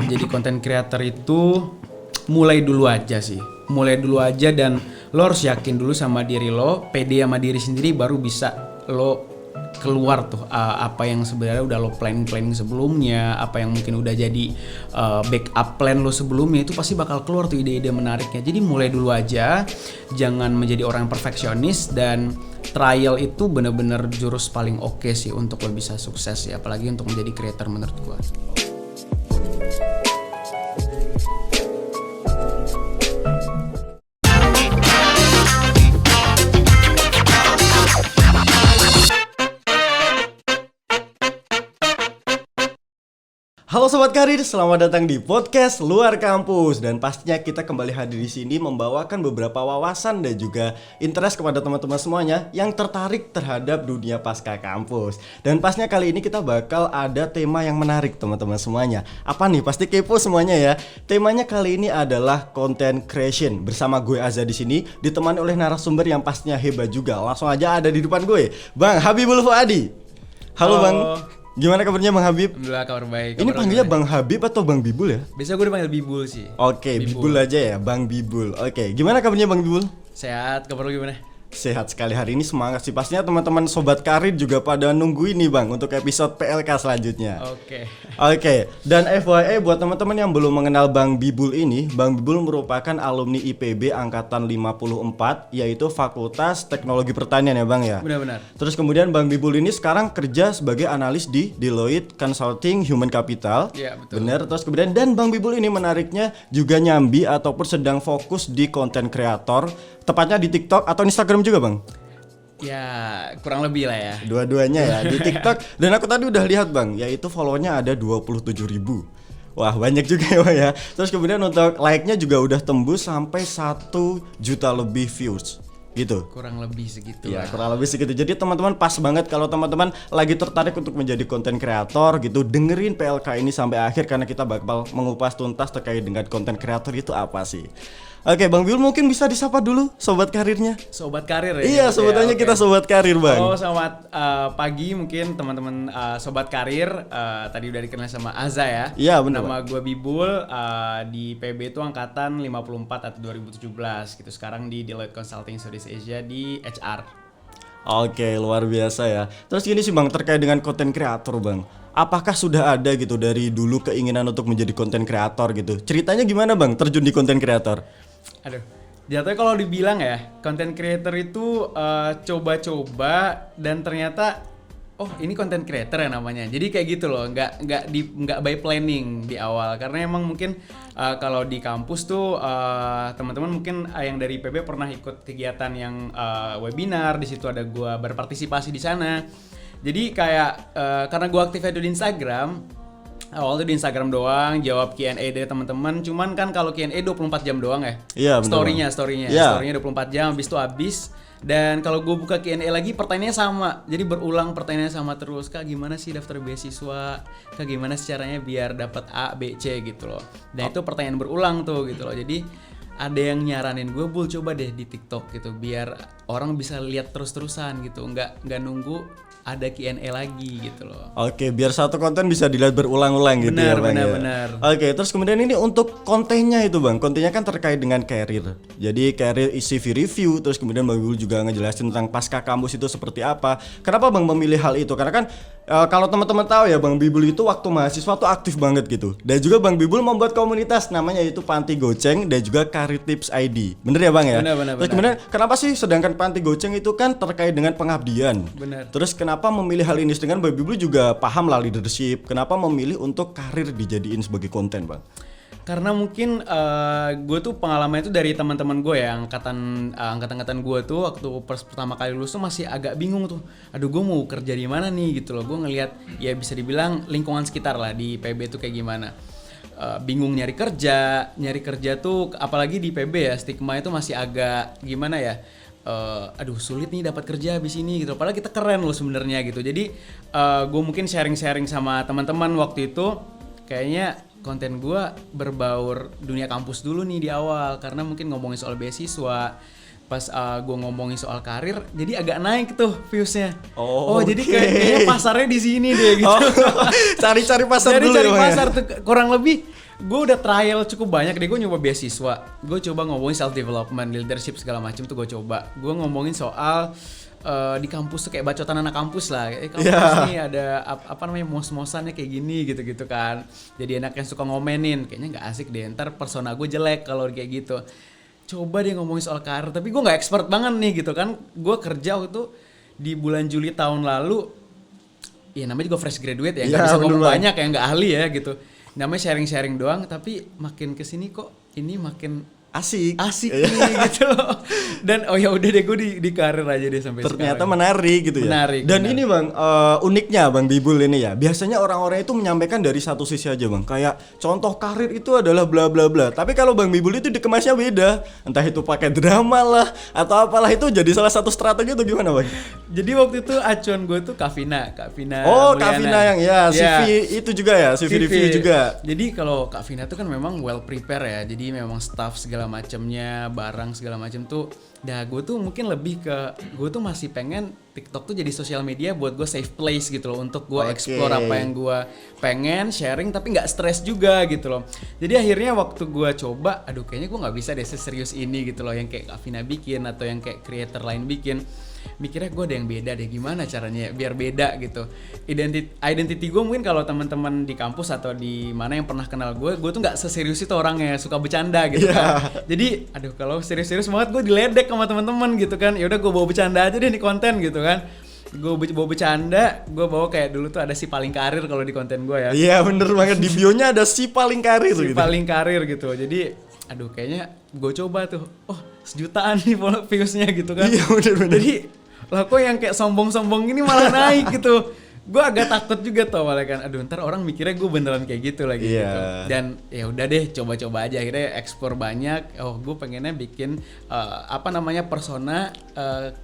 jadi content creator itu mulai dulu aja sih. Mulai dulu aja dan lo harus yakin dulu sama diri lo, pede sama diri sendiri baru bisa lo keluar tuh apa yang sebenarnya udah lo planning sebelumnya, apa yang mungkin udah jadi backup plan lo sebelumnya, itu pasti bakal keluar tuh ide-ide menariknya. Jadi mulai dulu aja, jangan menjadi orang perfeksionis, dan trial itu bener-bener jurus paling oke sih untuk lo bisa sukses ya, apalagi untuk menjadi creator menurut gua. Halo Sobat Karir, selamat datang di podcast Luar Kampus. Dan pastinya kita kembali hadir di sini membawakan beberapa wawasan dan juga interest kepada teman-teman semuanya yang tertarik terhadap dunia pasca kampus. Dan pastinya kali ini kita bakal ada tema yang menarik teman-teman semuanya. Apa nih? Pasti kepo semuanya ya. Temanya kali ini adalah content creation. Bersama gue Azza di sini, ditemani oleh narasumber yang pastinya hebat juga. Langsung aja ada di depan gue, Bang Habibul Fuadi. Halo Bang. Gimana kabarnya Bang Habib? Alhamdulillah kabar baik. Ini panggilnya Bang Habib atau Bang Bibul ya? Biasa gue dipanggil Bibul sih. Oke, Bibul aja ya, Bang Bibul. Oke, gimana kabarnya Bang Bibul? Sehat, kabar lu gimana? Sehat sekali, hari ini semangat sih. Pastinya teman-teman Sobat Karir juga pada nunggu ini Bang untuk episode PLK selanjutnya. Oke. Dan FYI buat teman-teman yang belum mengenal Bang Bibul ini, Bang Bibul merupakan alumni IPB angkatan 54, yaitu Fakultas Teknologi Pertanian ya Bang ya. Benar-benar. Terus kemudian Bang Bibul ini sekarang kerja sebagai analis di Deloitte Consulting Human Capital. Iya, betul. Benar. Terus kemudian dan Bang Bibul ini menariknya juga nyambi ataupun sedang fokus di content creator, tepatnya di TikTok atau Instagram juga Bang? Ya kurang lebih lah ya. Dua-duanya ya di TikTok. Dan aku tadi udah lihat Bang, yaitu follow-nya ada 27.000. Wah banyak juga ya Bang ya. Terus kemudian untuk like-nya juga udah tembus sampai 1 juta lebih views gitu. Kurang lebih segitu Ya, lah. kurang lebih segitu. Jadi teman-teman pas banget kalau teman-teman lagi tertarik untuk menjadi content creator gitu, dengerin PLK ini sampai akhir karena kita bakal mengupas tuntas terkait dengan content creator itu apa sih. Oke, Bang Bibul mungkin bisa disapa dulu Sobat Karirnya. Sobat Karir ya? Iya, sebutannya kita Sobat Karir Bang. Selamat pagi mungkin teman-teman Sobat Karir. Tadi udah dikenal sama Azza ya. Iya benar. Nama gue Bibul, di PB itu angkatan 54 atau 2017 gitu. Sekarang di Deloitte Consulting Southeast Asia di HR. Oke, luar biasa ya. Terus gini sih Bang, terkait dengan content creator Bang, apakah sudah ada gitu dari dulu keinginan untuk menjadi content creator gitu? Ceritanya gimana Bang terjun di content creator? Aduh, jatuhnya kalau dibilang ya, content creator itu coba-coba dan ternyata oh ini content creator ya namanya. Jadi kayak gitu loh, nggak by planning di awal. Karena emang mungkin kalau di kampus tuh teman-teman mungkin yang dari PB pernah ikut kegiatan yang webinar, di situ ada gua berpartisipasi di sana. Jadi kayak karena gua aktifnya di Instagram, awalnya di Instagram doang, jawab Q&A dari teman-teman. Cuman kan kalau Q&A 24 jam doang ya. Iya, Story-nya. Yeah. Story-nya 24 jam, habis. Dan kalau gue buka Q&A lagi, pertanyaannya sama. Jadi berulang pertanyaannya sama terus. Kak, gimana sih daftar beasiswa? Kak, gimana sih caranya biar dapat A, B, C gitu loh. Dan itu pertanyaan berulang tuh gitu loh. Jadi ada yang nyaranin gue, Bul coba deh di TikTok gitu, biar orang bisa lihat terus-terusan gitu. Nggak nunggu ada Q&A lagi gitu loh. Oke, biar satu konten bisa dilihat berulang-ulang gitu ya Bang. Benar. Oke, terus kemudian ini untuk kontennya itu Bang, kontennya kan terkait dengan career. Jadi career CV review, terus kemudian Bang Bibul juga ngejelasin tentang pasca kampus itu seperti apa. Kenapa Bang memilih hal itu? Karena kan kalau teman-teman tahu ya Bang Bibul itu waktu mahasiswa tuh aktif banget gitu. Dan juga Bang Bibul membuat komunitas namanya yaitu Panti Goceng dan juga Career Tips ID. Bener ya Bang ya? Benar. Terus kemudian kenapa sih sedangkan Panti Goceng itu kan terkait dengan pengabdian. Benar. Terus kenapa memilih hal ini? Dengan Bang Bibul juga paham lah leadership. Kenapa memilih untuk karir dijadiin sebagai konten Bang? Karena mungkin gue tuh pengalaman itu dari teman-teman gue ya, angkatan gue tuh waktu pertama kali lulus tuh masih agak bingung tuh. Aduh, gue mau kerja di mana nih gitu loh. Gue ngelihat ya bisa dibilang lingkungan sekitar lah di PB tuh kayak gimana. Bingung nyari kerja tuh apalagi di PB ya, stigma itu masih agak gimana ya. Aduh sulit nih dapat kerja habis ini gitu. Padahal kita keren loh sebenarnya gitu. Jadi gue mungkin sharing sama teman-teman waktu itu, kayaknya konten gue berbaur dunia kampus dulu nih di awal, karena mungkin ngomongin soal beasiswa. pas gue ngomongin soal karir, jadi agak naik tuh viewsnya. Jadi Oke. kayaknya pasarnya di sini deh gitu. Cari-cari pasar Jadi dulu cari ya, Bang, ya? pasar tuh kurang lebih. Gue udah trial cukup banyak deh, gue nyoba beasiswa, gue coba ngomongin self development, leadership segala macam tuh gue coba. Gue ngomongin soal di kampus tuh kayak bacotan anak kampus lah. Kampus nih ada apa namanya mos-mosannya kayak gini gitu-gitu kan. Jadi anak yang suka ngomenin, kayaknya nggak asik deh. Ntar persona gue jelek kalau kayak gitu. Coba deh ngomongin soal karir, tapi gue nggak expert banget nih gitu kan. Gue kerja waktu itu di bulan Juli tahun lalu. Ya namanya juga fresh graduate ya, nggak bisa ngomong banyak ya, nggak ahli ya gitu. Namanya sharing-sharing doang, tapi makin kesini kok ini makin asik nih gitu loh. Dan ya udah deh gue di karir aja deh sampai ternyata sekarang. menarik gitu ya. Menarik, Dan benar. ini Bang, uniknya Bang Bibul ini ya. Biasanya orang-orang itu menyampaikan dari satu sisi aja Bang. Kayak contoh karir itu adalah bla bla bla. Tapi kalau Bang Bibul itu dikemasnya beda. Entah itu pakai drama lah atau apalah, itu jadi salah satu strategi itu gimana Bang? Jadi waktu itu acuan gue tuh Kak Vina Oh, Mulyana. Kak Vina yang CV itu juga ya, CV review juga. Jadi kalau Kak Vina tuh kan memang well prepare ya. Jadi memang staff segala macamnya, barang segala macam tuh. Nah, gue tuh mungkin lebih ke gue tuh masih pengen TikTok tuh jadi sosial media buat gue safe place gitu loh, untuk gue explore apa yang gue pengen sharing tapi nggak stres juga gitu loh. Jadi akhirnya waktu gue coba, aduh kayaknya gue nggak bisa deh seserius ini gitu loh yang kayak Kak Vina bikin atau yang kayak creator lain bikin. Mikirnya gue ada yang beda deh, gimana caranya biar beda gitu. Identity gue mungkin kalau teman-teman di kampus atau di mana yang pernah kenal gue tuh nggak seserius itu orangnya, suka bercanda gitu kan. Jadi aduh kalau serius-serius banget gue diledek sama teman-teman gitu kan. Ya udah gue bawa bercanda aja deh di konten gitu kan. Gue bawa bercanda, gue bawa kayak dulu tuh ada si paling karir kalau di konten gue ya. Iya bener banget, di bionya ada si paling karir Si gitu. paling karir gitu. Jadi aduh kayaknya gue coba tuh, sejutaan nih viewsnya gitu kan. Iya bener-bener. Jadi lah kok yang kayak sombong-sombong ini malah naik gitu. Gue agak takut juga tuh malah kan. Aduh ntar orang mikirnya gue beneran kayak gitu lagi gitu. Dan ya udah deh coba-coba aja, akhirnya ekspor banyak. Gue pengennya bikin persona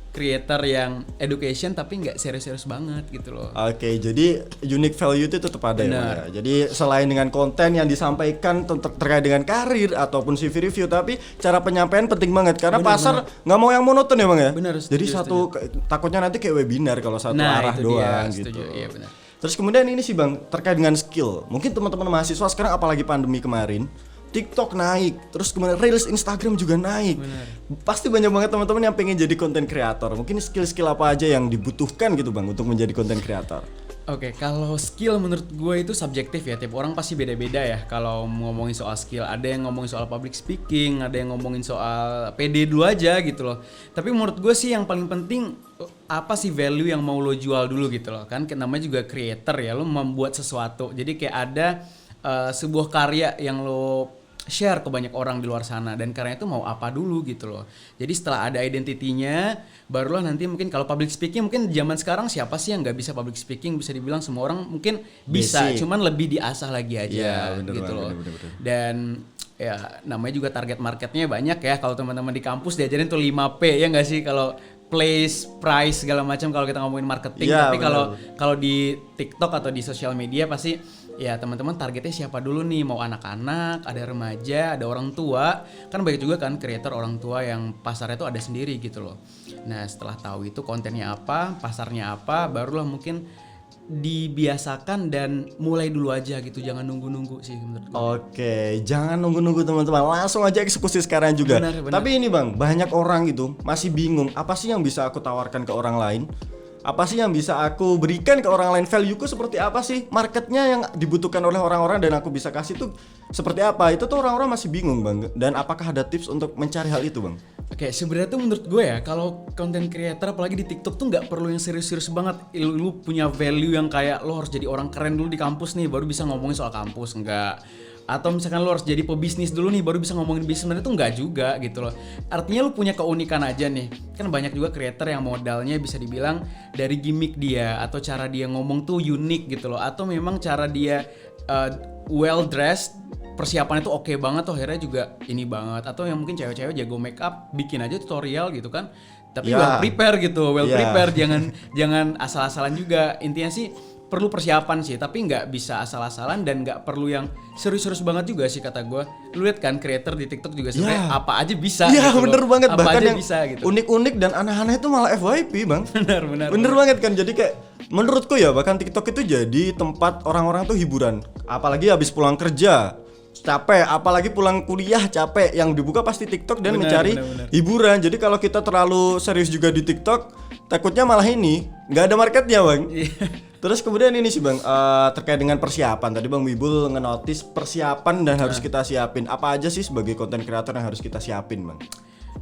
creator yang education tapi nggak serius-serius banget gitu loh. Oke, jadi unique value itu tetap ada ya, Bang, ya. Jadi selain dengan konten yang disampaikan terkait dengan karir ataupun CV review, tapi cara penyampaian penting banget karena pasar nggak mau yang monoton ya Bang ya. Bener, jadi takutnya nanti kayak webinar kalau satu arah doang gitu. Iya benar. Terus kemudian ini sih Bang, terkait dengan skill. Mungkin teman-teman mahasiswa sekarang apalagi pandemi kemarin, TikTok naik, terus kemudian Reels Instagram juga naik. Bener. Pasti banyak banget teman-teman yang pengen jadi konten kreator. Mungkin skill-skill apa aja yang dibutuhkan gitu Bang untuk menjadi konten kreator? Oke, kalau skill menurut gue itu subjektif ya. Tiap orang pasti beda-beda ya. Kalau ngomongin soal skill, ada yang ngomongin soal public speaking, ada yang ngomongin soal PD dulu aja gitu loh. Tapi menurut gue sih yang paling penting apa sih value yang mau lo jual dulu gitu loh. Kan namanya juga creator ya, lo membuat sesuatu. Jadi kayak ada sebuah karya yang lo share ke banyak orang di luar sana, dan karena itu mau apa dulu gitu loh. Jadi setelah ada identitinya, barulah nanti mungkin kalau public speaking, mungkin zaman sekarang siapa sih yang nggak bisa public speaking, bisa dibilang semua orang mungkin bisa, cuman lebih diasah lagi aja gitu loh. Bener. Dan ya namanya juga target marketnya banyak ya. Kalau teman-teman di kampus diajarin tuh 5P ya nggak sih, kalau place, price segala macam kalau kita ngomongin marketing. Tapi kalau di TikTok atau di sosial media pasti ya teman-teman targetnya siapa dulu nih, mau anak-anak, ada remaja, ada orang tua. Kan banyak juga kan creator orang tua yang pasarnya tuh ada sendiri gitu loh. Nah setelah tahu itu kontennya apa, pasarnya apa, barulah mungkin dibiasakan dan mulai dulu aja gitu, jangan nunggu-nunggu sih menurut gue. Oke, jangan nunggu-nunggu teman-teman, langsung aja eksekusi sekarang juga. Benar. Tapi ini Bang, banyak orang gitu masih bingung, apa sih yang bisa aku tawarkan ke orang lain? Apa sih yang bisa aku berikan ke orang lain? Value-ku seperti apa sih? Marketnya yang dibutuhkan oleh orang-orang dan aku bisa kasih tuh seperti apa? Itu tuh orang-orang masih bingung Bang. Dan apakah ada tips untuk mencari hal itu Bang? Oke, sebenarnya tuh menurut gue ya, kalau content creator apalagi di TikTok tuh nggak perlu yang serius-serius banget. Lu punya value yang kayak lo harus jadi orang keren dulu di kampus nih, baru bisa ngomongin soal kampus, enggak. Atau misalkan lo harus jadi pebisnis dulu nih, baru bisa ngomongin bisnis. Sebenarnya tuh nggak juga gitu loh. Artinya lo punya keunikan aja nih. Kan banyak juga creator yang modalnya bisa dibilang dari gimmick dia, atau cara dia ngomong tuh unik gitu loh. Atau memang cara dia well dressed, persiapannya tuh oke banget tuh, akhirnya juga ini banget. Atau yang mungkin cewek-cewek jago make up, bikin aja tutorial gitu kan. Tapi well prepare gitu, prepare, jangan asal-asalan juga. Intinya sih perlu persiapan sih, tapi nggak bisa asal-asalan dan nggak perlu yang serius-serius banget juga sih kata gue. Lu lihat kan creator di TikTok juga sebenarnya apa aja bisa. Iya gitu bener loh. banget, apa bahkan aja yang bisa gitu. unik-unik dan aneh-aneh itu malah FYP bang. Bener banget kan, jadi kayak menurutku ya bahkan TikTok itu jadi tempat orang-orang tuh hiburan. Apalagi habis pulang kerja capek, apalagi pulang kuliah capek, yang dibuka pasti TikTok dan mencari hiburan. Jadi kalau kita terlalu serius juga di TikTok, takutnya malah ini nggak ada marketnya bang. Terus kemudian ini sih bang, terkait dengan persiapan. Tadi bang Wibul ngenotis persiapan dan harus kita siapin. Apa aja sih sebagai konten kreator yang harus kita siapin bang?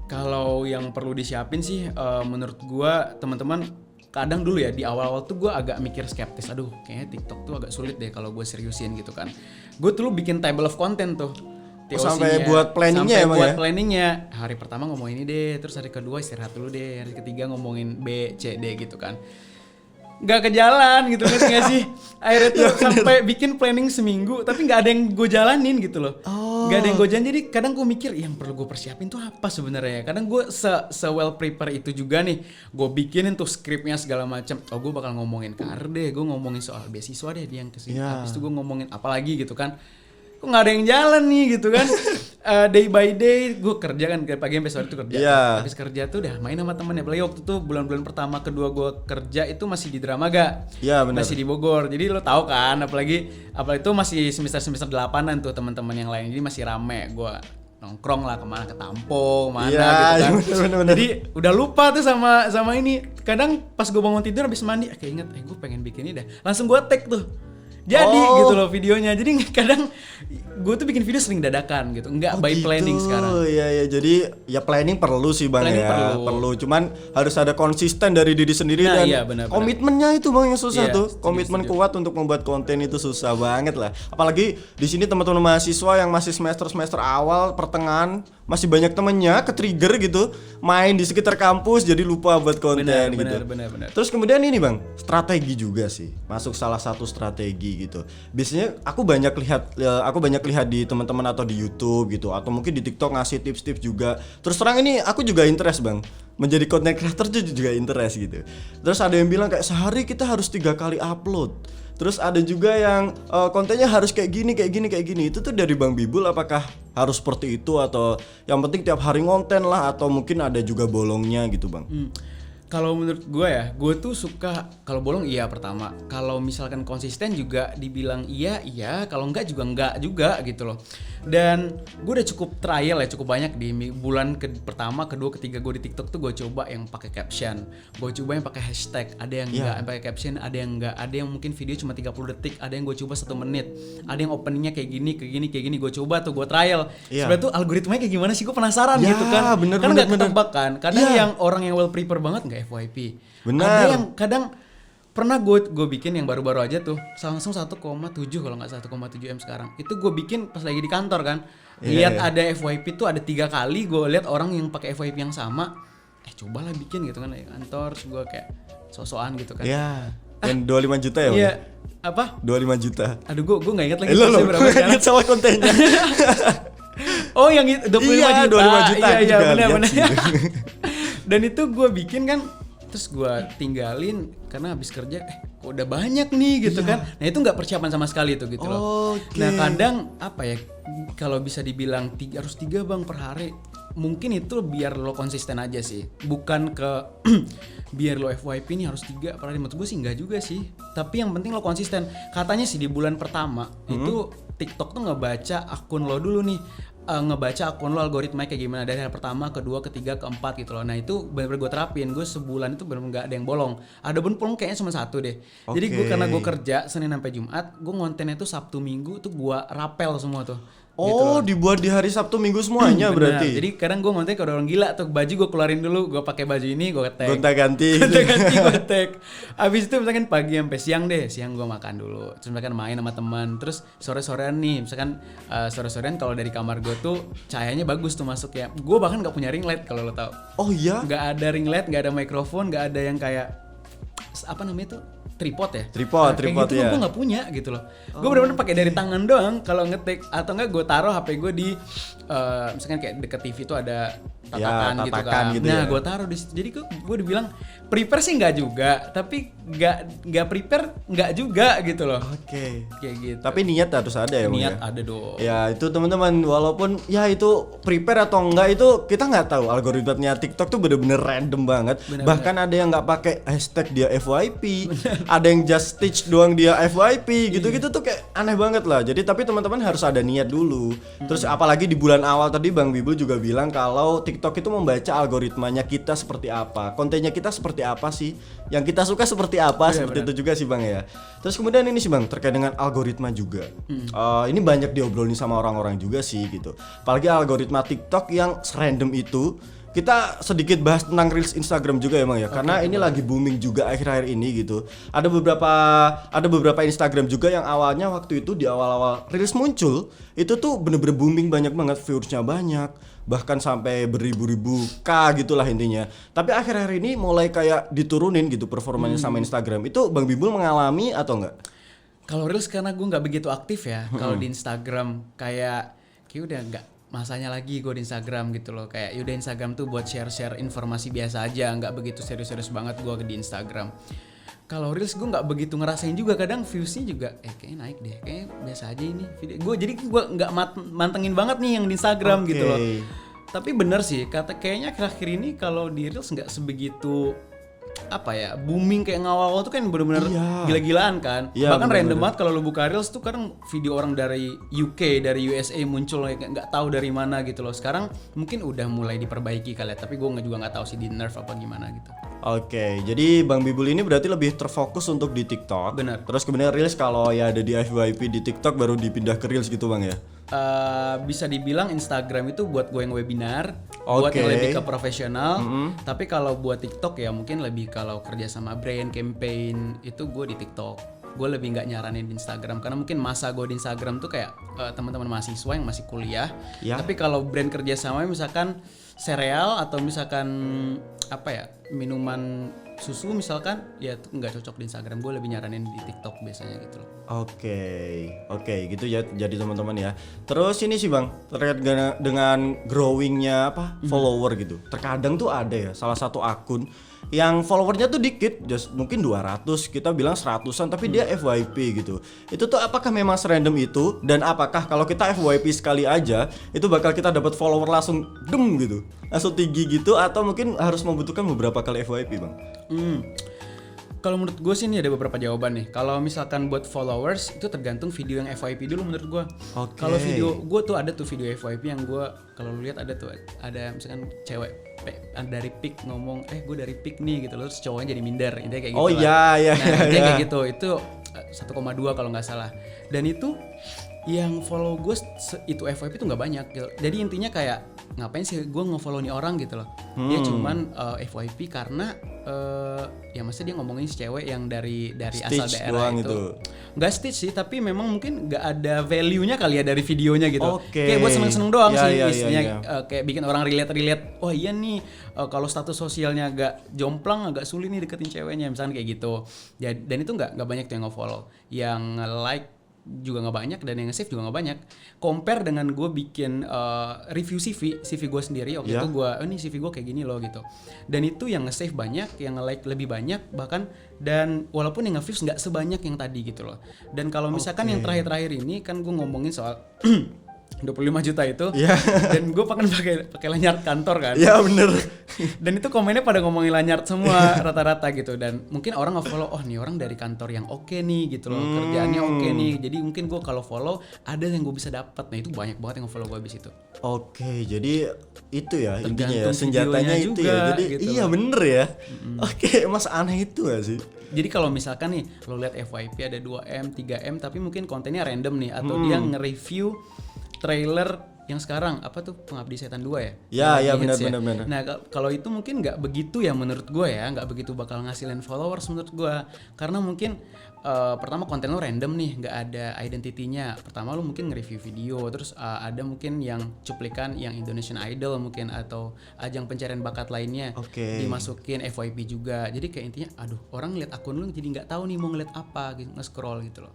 Kalau yang perlu disiapin sih, menurut gua teman-teman kadang dulu ya di awal-awal tuh gua agak mikir skeptis. Aduh, kayaknya TikTok tuh agak sulit deh kalau gue seriusin gitu kan. Gue tuh bikin table of content tuh. Sampai buat planningnya sampai emang buat ya? planningnya. Hari pertama ngomong ini deh, terus hari kedua istirahat dulu deh, hari ketiga ngomongin B, C, D gitu kan. Gak ke jalan gitu kan gak sih? Akhirnya tuh sampai bikin planning seminggu tapi gak ada yang gue jalanin gitu loh. Gak ada yang gue jalanin, jadi kadang gue mikir yang perlu gue persiapin tuh apa sebenarnya. Kadang gue se well prepare itu juga nih. Gue bikinin tuh skripnya segala macam. Oh gue bakal ngomongin karir deh, gue ngomongin soal beasiswa deh di yang kesini. Habis itu gue ngomongin apa lagi gitu kan. Kok gak ada yang jalan nih gitu kan. Day by day gue kerja kan dari pagi sampai sore tuh kerja. Habis kerja tuh udah main sama temen ya. Apalagi waktu itu bulan-bulan pertama kedua gue kerja itu masih di Dramaga. Iya benar. Masih di Bogor. Jadi lo tahu kan, apalagi itu masih semester 8-an tuh teman-teman yang lain. Jadi masih rame. Gue nongkrong lah kemana, ke Tampung, mana gitu kan. Bener. Jadi udah lupa tuh sama ini. Kadang pas gue bangun tidur habis mandi, kayak inget, gue pengen bikin ini dah. Langsung gue tag tuh. Jadi gitu loh videonya. Jadi kadang gue tuh bikin video sering dadakan gitu, nggak by gitu. planning sekarang. Iya, jadi ya planning perlu sih bang, planning ya. Perlu. Cuman harus ada konsisten dari diri sendiri dan benar. komitmennya itu bang yang susah tuh. Setuju. Komitmen kuat untuk membuat konten itu susah banget lah. Apalagi di sini teman-teman mahasiswa yang masih semester awal, pertengahan, masih banyak temennya ke-trigger gitu, main di sekitar kampus jadi lupa buat konten gitu. Benar. Terus kemudian ini bang, strategi juga sih, masuk salah satu strategi gitu. Biasanya aku banyak lihat di teman-teman atau di YouTube gitu, atau mungkin di TikTok ngasih tips-tips juga. Terus terang ini aku juga interest bang, menjadi content creator juga interest gitu. Terus ada yang bilang kayak sehari kita harus 3 kali upload. Terus ada juga yang kontennya harus kayak gini. Itu tuh dari Bang Bibul, apakah harus seperti itu atau yang penting tiap hari ngonten lah, atau mungkin ada juga bolongnya gitu bang? Kalau menurut gue ya, gue tuh suka kalau bolong iya pertama. Kalau misalkan konsisten juga dibilang iya, kalau enggak juga gitu loh. Dan gue udah cukup trial ya, cukup banyak di bulan pertama, kedua, ketiga gue di TikTok tuh gue coba yang pakai caption, gue coba yang pakai hashtag, ada yang enggak yang pakai caption, ada yang enggak, ada yang mungkin video cuma 30 detik, ada yang gue coba 1 menit, ada yang openingnya kayak gini, gue coba tuh, gue trial. Sebenarnya tuh algoritmanya kayak gimana sih, gue penasaran gitu kan. Karena nggak ketebak kan. Kadang yang orang yang well prepare banget nggak FYP. Ada yang kadang pernah gue bikin yang baru-baru aja tuh langsung 1,7 kalau nggak 1,7 M sekarang. Itu gue bikin pas lagi di kantor kan. Lihat ada FYP tuh ada 3 kali, gue lihat orang yang pakai FYP yang sama. Cobalah bikin gitu kan di kantor, terus gue kayak sosokan gitu kan. Iya. Dan 25 juta ya? Iya. Apa? 25 juta. Aduh gue nggak ingat lagi berapa sekarang. Sama kontennya. Oh yang 25 juta. 25 juta. Iya benar. Dan itu gue bikin kan, terus gue tinggalin karena habis kerja kok udah banyak nih gitu kan. Nah itu nggak persiapan sama sekali tuh gitu loh. Nah kadang apa ya, kalau bisa dibilang harus 3 bang per hari, mungkin itu biar lo konsisten aja sih, bukan ke biar lo FYP nih harus 3 per hari. Menurut gue sih enggak juga sih, tapi yang penting lo konsisten. Katanya sih di bulan pertama itu TikTok tuh ngebaca akun lo dulu nih, ngebaca akun lo algoritma kayak gimana dari hari pertama, kedua, ketiga, keempat gitu loh. Nah itu benar-benar gue terapin. Gue sebulan itu benar-benar nggak ada yang bolong. Ada pun bolong kayaknya cuma 1 deh. Jadi gue karena gue kerja Senin sampai Jumat, gue ngontennya tuh Sabtu Minggu tuh gue rapel semua tuh. Oh, gitu dibuat di hari Sabtu Minggu semuanya berarti. Jadi kadang gue ngonten kalau orang gila tuh, baju gue keluarin dulu, gue pakai baju ini, gue tag. Gonta-ganti gue tag. Abis itu misalkan pagi sampai siang gue makan dulu. Terus misalkan main sama teman. Terus sore-sorean nih, misalkan sore-sorean kalau dari kamar gue tuh cahayanya bagus tuh masuk ya. Gue bahkan nggak punya ring light kalau lo tau. Oh iya? Nggak ada ring light, nggak ada mikrofon, nggak ada yang kayak apa namanya tuh tripod ya. Tripod gitu ya. Gue nggak punya gitu loh. Gue benar-benar pakai dari tangan doang kalau ngetik, atau enggak gue taruh HP gue di misalkan kayak deket TV tuh ada tatakan gitu kan. gitu Nah ya. gue taruh di situ. Jadi gue dibilang prepare sih nggak juga, tapi nggak prepare nggak juga gitu loh. Oke. Kayak gitu. Tapi niat harus ada ya, Bang, niat ya? ada dong. Ya itu teman-teman, walaupun ya itu prepare atau enggak itu kita nggak tahu. Algoritmanya TikTok tuh bener-bener random banget. Bahkan ada yang nggak pakai hashtag dia FYP, ada yang just stitch doang dia FYP, gitu-gitu tuh kayak aneh banget lah. Jadi tapi teman-teman harus ada niat dulu. Terus apalagi di bulan awal tadi Bang Bibul juga bilang kalau TikTok itu membaca algoritmanya kita seperti apa, kontennya kita seperti apa sih, yang kita suka seperti apa, seperti itu juga sih Bang ya. Terus kemudian ini sih Bang terkait dengan algoritma juga. Ini banyak diobrolin sama orang-orang juga sih gitu. Apalagi algoritma TikTok yang random itu. Kita sedikit bahas tentang Reels Instagram juga ya Bang ya, karena ini lagi booming juga akhir-akhir ini gitu. Ada beberapa Instagram juga yang awalnya waktu itu di awal-awal Reels muncul, itu tuh bener-bener booming, banyak banget viewersnya, banyak bahkan sampai beribu-ribu K gitulah intinya. Tapi akhir-akhir ini mulai kayak diturunin gitu performanya sama Instagram. Itu Bang Bibul mengalami atau enggak? Kalau Reels karena gue nggak begitu aktif ya. Kalau di Instagram kayak udah nggak masanya lagi gue di Instagram gitu loh. Kayak yaudah Instagram tuh buat share-share informasi biasa aja, nggak begitu serius-serius banget gue di Instagram. Kalau Reels gue nggak begitu ngerasain juga, kadang viewsnya juga kayaknya naik deh, kayaknya biasa aja ini video gue. Jadi gue nggak mantengin banget nih yang di Instagram gitu loh. Tapi bener sih kayaknya akhir-akhir ini kalau di Reels nggak sebegitu apa ya, booming kayak ngawal tuh kan bener-bener gila-gilaan kan. Bahkan random banget kalau lu buka Reels tuh kadang video orang dari UK, dari USA muncul nggak tahu dari mana gitu loh. Sekarang mungkin udah mulai diperbaiki kali ya, tapi gue juga nggak tahu sih di nerf apa gimana gitu. Oke, jadi Bang Bibul ini berarti lebih terfokus untuk di TikTok. Benar. Terus kemudian Reels kalau ya ada di FYP di TikTok baru dipindah ke Reels gitu Bang ya. Bisa dibilang Instagram itu buat gue yang webinar, buat yang lebih ke profesional. Tapi kalau buat TikTok ya mungkin lebih kalau kerja sama brand, campaign itu gue di TikTok. Gue lebih nggak nyaranin di Instagram karena mungkin masa gue di Instagram tuh kayak teman-teman mahasiswa yang masih kuliah. Tapi kalau brand kerja sama misalkan sereal atau misalkan apa ya, minuman susu misalkan, ya itu nggak cocok di Instagram. Gue lebih nyaranin di TikTok biasanya gitu loh. Oke, gitu ya. Jadi teman-teman ya. Terus ini sih Bang, terkait dengan growingnya follower gitu. Terkadang tuh ada ya salah satu akun yang followernya tuh dikit, just mungkin 200, kita bilang 100-an, tapi dia FYP gitu. Itu tuh apakah memang serandom itu, dan apakah kalau kita FYP sekali aja itu bakal kita dapat follower langsung gitu, langsung tinggi gitu, atau mungkin harus membutuhkan beberapa kali FYP Bang? Kalau menurut gue sih ini ada beberapa jawaban nih. Kalau misalkan buat followers itu tergantung video yang FYP dulu menurut gue. Kalau video gue tuh ada tuh video FYP yang gue kalau lu lihat ada misalkan cewek dari pic ngomong gue dari pic nih gitu loh, terus cowoknya jadi minder, intinya kayak gitu. Kayak gitu. Itu 1,2 kalau nggak salah. Dan itu yang follow gue itu FYP itu nggak banyak gitu. Jadi intinya kayak ngapain sih gue nge-follow nih orang gitu loh. Dia cuman FYP karena ya maksudnya dia ngomongin si cewek yang dari asal daerah itu. Nggak stitch sih, tapi memang mungkin nggak ada value-nya kali ya dari videonya gitu. Kayak buat seneng-seneng doang sih isinya. Kayak bikin orang relate. Oh iya nih, kalau status sosialnya agak jomplang, agak sulit nih deketin ceweknya misalnya kayak gitu. Dan itu nggak banyak tuh yang nge-follow, yang like juga nggak banyak, dan yang nge-save juga nggak banyak. Compare dengan gue bikin review CV gue sendiri waktu itu gue, ini CV gue kayak gini loh gitu. Dan itu yang nge-save banyak, yang nge-like lebih banyak bahkan, dan walaupun yang nge-views nggak sebanyak yang tadi gitu loh. Dan kalau misalkan yang terakhir-terakhir ini kan gue ngomongin soal 25 juta itu, dan gue pakai lanyard kantor kan. Iya bener. Dan itu komennya pada ngomongin lanyard semua rata-rata gitu. Dan mungkin orang nge-follow, oh nih orang dari kantor yang oke nih gitu loh, kerjaannya oke nih. Jadi mungkin gue kalau follow ada yang gue bisa dapat. Nah itu banyak banget yang nge-follow gue abis itu. Oke, jadi itu ya intinya ya, Tergantung senjatanya itu juga, ya. Jadi gitu iya loh. bener ya. Oke, mas aneh itu gak sih? Jadi kalau misalkan nih lo lihat FYP ada 2M, 3M tapi mungkin kontennya random nih, atau dia nge-review trailer yang sekarang apa tuh Pengabdi Setan 2 ya? Ya, Yang ya, lagi hits benar. Nah, kalau itu mungkin nggak begitu ya menurut gue ya, nggak begitu bakal ngasilin followers menurut gue, karena mungkin pertama konten lo random nih, nggak ada identitinya. Pertama lo mungkin nge-review video, terus ada mungkin yang cuplikan yang Indonesian Idol mungkin atau ajang pencarian bakat lainnya, dimasukin FYP juga. Jadi kayak intinya, aduh orang ngeliat akun lo jadi nggak tahu nih mau ngeliat apa, gitu, nge-scroll gitu loh.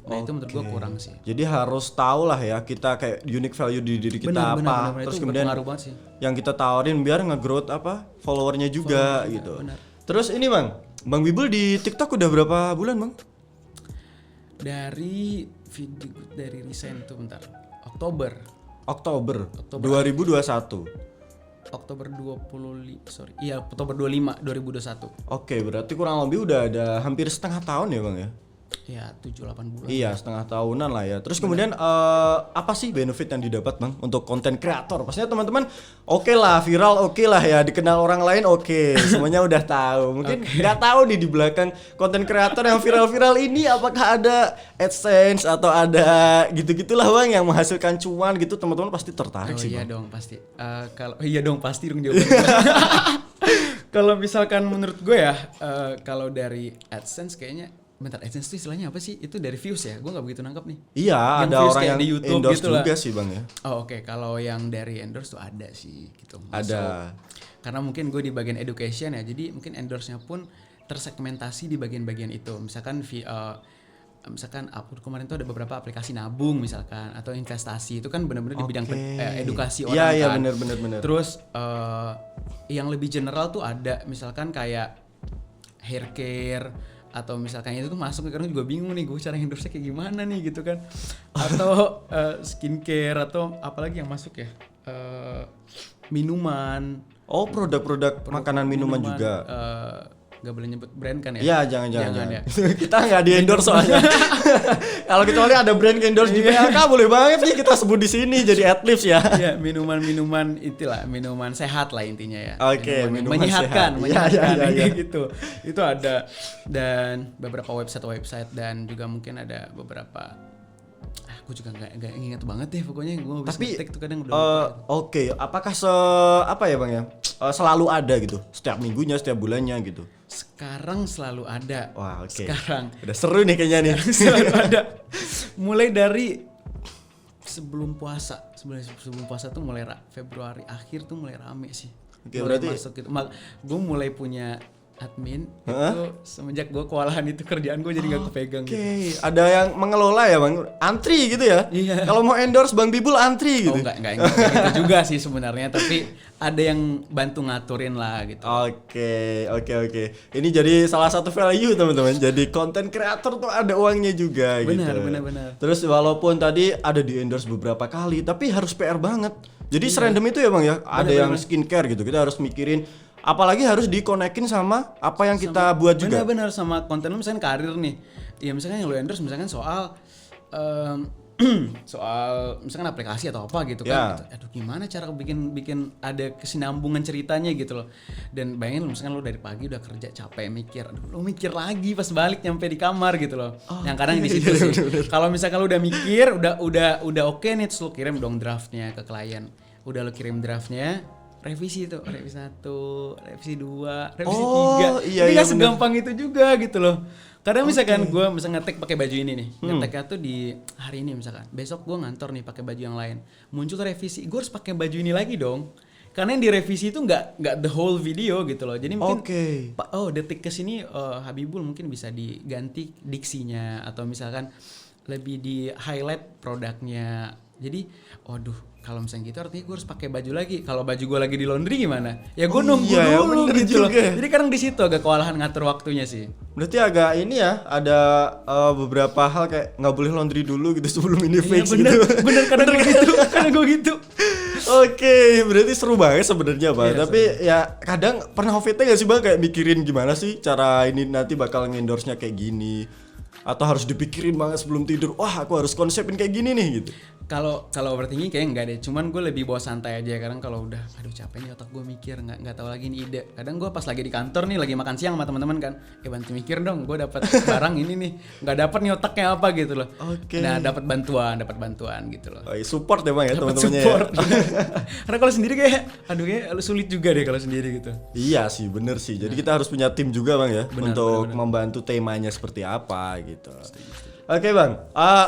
Nah itu menurut gue kurang sih. Jadi harus tahu lah ya kita kayak unique value di diri kita apa. Terus kemudian sih. yang kita tawarin biar nge-growth apa followernya juga gitu. Benar. Terus ini Bang Bibul di TikTok udah berapa bulan Bang? Dari recent tuh bentar. Oktober 2021. Oktober 25 2021. Oke, berarti kurang lebih udah ada hampir setengah tahun ya Bang ya? Ya 7-8 bulan. Iya, setengah tahunan lah ya. Terus kemudian apa sih benefit yang didapat Bang untuk konten kreator? Pastinya teman-teman oke lah, viral oke lah ya, dikenal orang lain oke. Semuanya udah tahu. Mungkin nggak tahu nih di belakang konten kreator yang viral-viral ini apakah ada AdSense atau ada gitu-gitulah Bang yang menghasilkan cuan gitu, teman-teman pasti tertarik sih iya Bang. dong pasti. Pasti dong jawabannya. Kalau misalkan menurut gue ya, kalau dari AdSense kayaknya bentar, AdSense itu istilahnya apa sih? Itu dari views ya? Gue gak begitu nangkep nih. Iya, yang ada orang yang di YouTube endorse gitu juga lah. sih Bang ya. Oh oke. Kalau yang dari endorse tuh ada sih gitu. Ada. Karena mungkin gue di bagian education ya, jadi mungkin endorse-nya pun tersegmentasi di bagian-bagian itu. Misalkan kemarin tuh ada beberapa aplikasi nabung misalkan, atau investasi, itu kan benar-benar di bidang edukasi orang kan. Iya benar. Terus yang lebih general tuh ada misalkan kayak hair care, atau misalkan itu tuh masuk, karena juga bingung nih gue cara endorse kayak gimana nih gitu kan, atau skincare, atau apalagi yang masuk ya, minuman. Oh, produk makanan minuman juga. Gak boleh nyebut brand kan ya? Iya, jangan. Ya. Kita nggak di endorse soalnya. Kalau kecuali ada brand endorse di PLK boleh banget nih kita sebut di sini jadi adlibs ya. Iya, minuman itulah, minuman sehat lah intinya ya. Oke, minuman menyehatkan, sehat. Iya. gitu. Itu ada, dan beberapa website dan juga mungkin ada beberapa. Gue juga nggak ingat banget deh pokoknya, gue habis ngetik tuh kadang udah lupa. Oke, apakah apa ya Bang ya? Selalu ada gitu, setiap minggunya, setiap bulannya gitu. Sekarang selalu ada. Wah, oke. Sekarang udah seru nih kayaknya nih. selalu ada. Mulai dari sebelum puasa tuh mulai Februari akhir tuh mulai rame sih. Oke, mulai berarti masuk gitu. Gue mulai punya admin itu semenjak gue kewalahan itu, kerjaan gue jadi gak kepegang gitu. Ada yang mengelola ya Bang, antri gitu ya? Iya. Kalau mau endorse Bang Bibul antri gitu? Oh enggak gitu juga sih sebenarnya, tapi ada yang bantu ngaturin lah gitu. Oke. Ini jadi salah satu value teman-teman. Jadi konten kreator tuh ada uangnya juga gitu. Benar. Terus walaupun tadi ada di endorse beberapa kali, tapi harus PR banget. Jadi serandom itu ya Bang ya. Ada yang skincare gitu, kita harus mikirin. Apalagi harus dikonekin sama apa yang kita buat juga. Benar-benar sama konten lu, misalkan karir nih. Ya misalkan yang lu endorse misalkan soal misalkan aplikasi atau apa gitu kan. Gitu. Aduh gimana cara bikin ada kesinambungan ceritanya gitu loh. Dan bayangin misalkan lu dari pagi udah kerja capek mikir, aduh lu mikir lagi pas balik nyampe di kamar gitu loh. Yang kadang di situ sih. Kalau misalkan lu udah mikir, udah oke nih, terus lu kirim dong draftnya ke klien. Udah lu kirim draftnya, revisi 1, revisi 2, revisi 3. Iya, Ini gak segampang itu juga gitu loh. Kadang misalkan gue ngetek pakai baju ini nih, ngeteknya tuh di hari ini misalkan, besok gue ngantor nih pakai baju yang lain, muncul revisi, gue harus pakai baju ini lagi dong. Karena yang direvisi itu nggak the whole video gitu loh. Jadi mungkin detik kesini Habibul mungkin bisa diganti diksinya, atau misalkan lebih di highlight produknya. Jadi, kalau misalnya gitu artinya gue harus pakai baju lagi. Kalau baju gue lagi di laundry gimana? Ya gue nunggu dulu gitu loh. Jadi kadang di situ agak kewalahan ngatur waktunya sih. Berarti agak ini ya, ada beberapa hal kayak nggak boleh laundry dulu gitu sebelum ini fix gitu. Bener kadang gue gitu. Oke, berarti seru banget sebenarnya Bang. Tapi ya kadang pernah OVT gak sih Bang kayak mikirin gimana sih cara ini nanti bakal nge-endorse-nya kayak gini? Atau harus dipikirin banget sebelum tidur, wah aku harus konsepin kayak gini nih gitu. Kalau overthinking kayak enggak deh, cuman gue lebih bawa santai aja. Kadang kalau udah aduh capek nih otak gue mikir, nggak tahu lagi nih ide. Kadang gue pas lagi di kantor nih, lagi makan siang sama teman-teman kan, bantu mikir dong, gue dapat barang ini nih, nggak dapat nih otaknya apa gitu loh. Oke. Nah dapat bantuan gitu loh. Oh, support ya bang ya Dapat teman-temannya. support. Ya? Karena kalau sendiri kayak aduh kayak sulit juga deh kalau sendiri gitu. Iya sih, bener sih. Jadi kita harus punya tim juga bang ya, Benar, untuk benar. membantu temanya seperti apa gitu. Oke bang,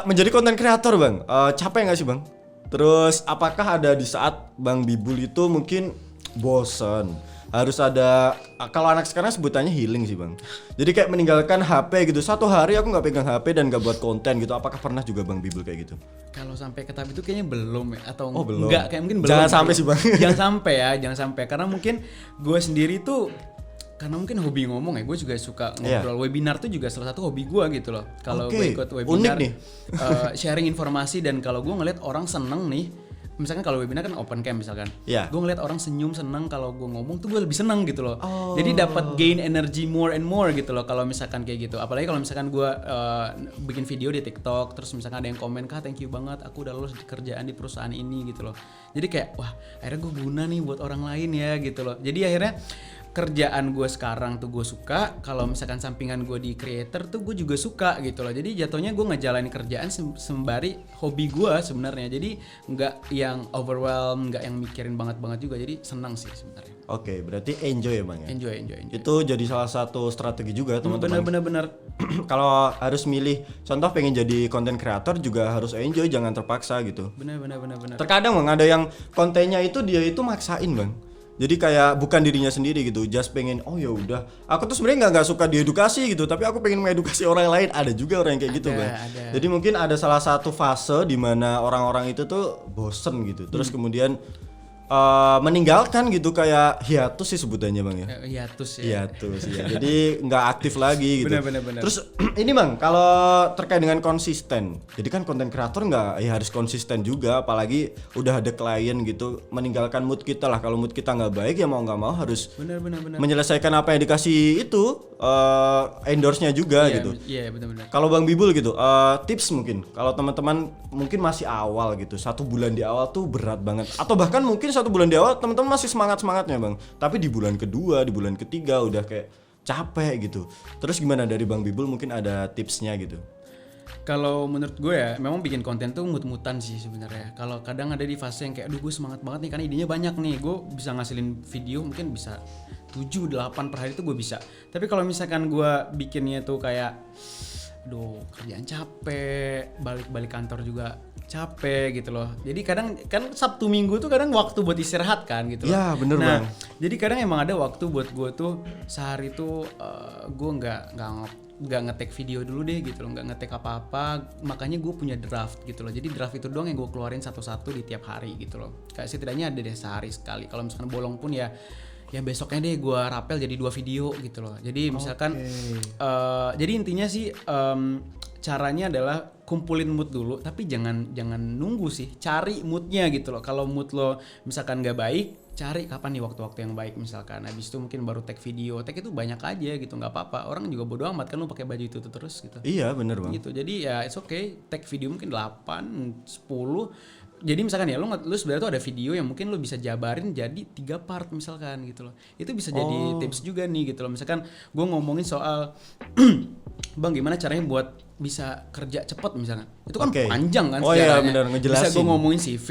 menjadi konten kreator bang, capek nggak sih bang? Terus apakah ada di saat Bang Bibul itu mungkin bosen? Harus ada, kalau anak sekarang sebutannya healing sih bang. Jadi kayak meninggalkan HP gitu. Satu hari aku nggak pegang HP dan nggak buat konten gitu. Apakah pernah juga Bang Bibul kayak gitu? Kalau sampai ke tahap itu kayaknya belum ya, atau Belum. enggak, kayak mungkin belum. Jangan sampai sih bang. Jangan sampai ya, jangan sampai. Karena mungkin gue sendiri tuh, karena mungkin hobi ngomong ya, gue juga suka ngobrol. Webinar tuh juga salah satu hobi gue gitu loh. Kalau gue ikut webinar, unik nih. Sharing informasi, dan kalau gue ngeliat orang seneng nih, misalkan kalau webinar kan open cam misalkan, Iya. gue ngeliat orang senyum seneng kalau gue ngomong tuh gue lebih seneng gitu loh. Jadi dapat gain energy more and more gitu loh kalau misalkan kayak gitu. Apalagi kalau misalkan gue bikin video di TikTok, terus misalkan ada yang komen, Kak thank you banget, aku udah lulus di kerjaan di perusahaan ini gitu loh. Jadi kayak wah akhirnya gue guna nih buat orang lain ya gitu loh. Jadi akhirnya kerjaan gue sekarang tuh gue suka, kalau misalkan sampingan gue di creator tuh gue juga suka gitu loh. Jadi jatuhnya gue ngejalanin kerjaan sembari hobi gue sebenarnya. Jadi nggak yang overwhelm, nggak yang mikirin banget juga. Jadi senang sih sebenarnya. Oke, berarti enjoy ya bang ya? Enjoy. Itu jadi salah satu strategi juga teman-teman. Bener. Kalau harus milih, contoh pengen jadi konten kreator juga harus enjoy, jangan terpaksa gitu. Bener. Terkadang bang ada yang kontennya itu dia itu maksain bang. Jadi kayak bukan dirinya sendiri gitu, just pengen oh ya udah. Aku tuh sebenarnya nggak suka diedukasi gitu, tapi aku pengen mengedukasi orang lain. Ada juga orang yang kayak gitu bang. Ada. Jadi mungkin ada salah satu fase di mana orang-orang itu tuh bosen gitu, terus kemudian meninggalkan gitu, kayak hiatus sih sebutannya bang ya. Hiatus ya. Hiatus ya. Jadi nggak aktif lagi gitu. Bener. Terus ini bang, kalau terkait dengan konsisten, jadi kan konten kreator nggak ya harus konsisten juga, apalagi udah ada klien gitu, meninggalkan mood kita lah. Kalau mood kita nggak baik ya mau nggak mau harus Bener. menyelesaikan apa yang dikasih itu, endorse-nya juga gitu. Iya bener. Kalau Bang Bibul gitu, tips mungkin kalau teman-teman mungkin masih awal gitu, 1 bulan di awal tuh berat banget, atau bahkan mungkin 1 bulan di awal teman-teman masih semangatnya bang, tapi di bulan kedua, di bulan ketiga udah kayak capek gitu. Terus gimana dari Bang Bibul, mungkin ada tipsnya gitu? Kalau menurut gue ya, memang bikin konten tuh mut-mutan sih sebenarnya. Kalau kadang ada di fase yang kayak, aduh gue semangat banget nih karena idenya banyak nih, gue bisa ngasilin video mungkin bisa 7-8 per hari tuh gue bisa. Tapi kalau misalkan gue bikinnya tuh kayak, aduh kerjaan capek, balik kantor juga capek gitu loh. Jadi kadang kan Sabtu Minggu tuh kadang waktu buat istirahat kan gitu loh. Ya bener nah, bang. Jadi kadang emang ada waktu buat gue tuh sehari tuh gue nggak ngetek video dulu deh gitu loh, nggak ngetek apa-apa. Makanya gue punya draft gitu loh. Jadi draft itu doang yang gue keluarin satu-satu di tiap hari gitu loh. Kayak setidaknya ada deh sehari sekali. Kalau misalkan bolong pun ya besoknya deh gue rapel jadi 2 video gitu loh. Jadi misalkan jadi intinya sih caranya adalah kumpulin mood dulu, tapi jangan nunggu sih, cari moodnya gitu loh. Kalau mood lo misalkan nggak baik, cari kapan nih waktu-waktu yang baik misalkan. Habis itu mungkin baru tag video. Tag itu banyak aja gitu, nggak apa-apa. Orang juga bodo amat kan lo pakai baju itu terus gitu. Iya bener bang. Gitu. Jadi ya it's okay, tag video mungkin 8, 10. Jadi misalkan ya lu sebenarnya tuh ada video yang mungkin lu bisa jabarin jadi 3 part misalkan gitu loh. Itu bisa jadi tips juga nih gitu loh. Misalkan gue ngomongin soal Bang gimana caranya buat bisa kerja cepat misalnya. Itu kan panjang kan sejarahnya. Iya benar, ngejelasin. Bisa gue ngomongin CV,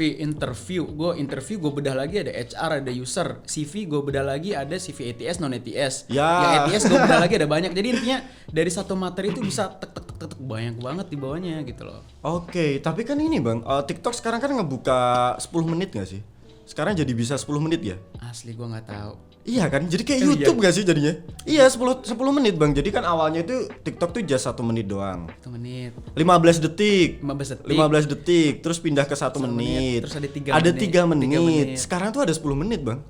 interview gue bedah lagi ada HR, ada user. CV gue bedah lagi ada CV ATS, non ATS. Ya. Yang ATS gue bedah lagi ada banyak. Jadi intinya dari satu materi itu bisa tek banyak banget di bawahnya gitu loh. Oke, tapi kan ini bang, TikTok sekarang kan ngebuka 10 menit gak sih? Sekarang jadi bisa 10 menit ya? Asli gue nggak tahu. Iya kan, jadi kayak YouTube gak sih jadinya? Iya 10 menit bang, jadi kan awalnya itu TikTok tuh just 1 menit doang. 1 menit. 15 detik. 15 detik, terus pindah ke 1 menit. Terus ada 3 menit. Sekarang tuh ada 10 menit bang.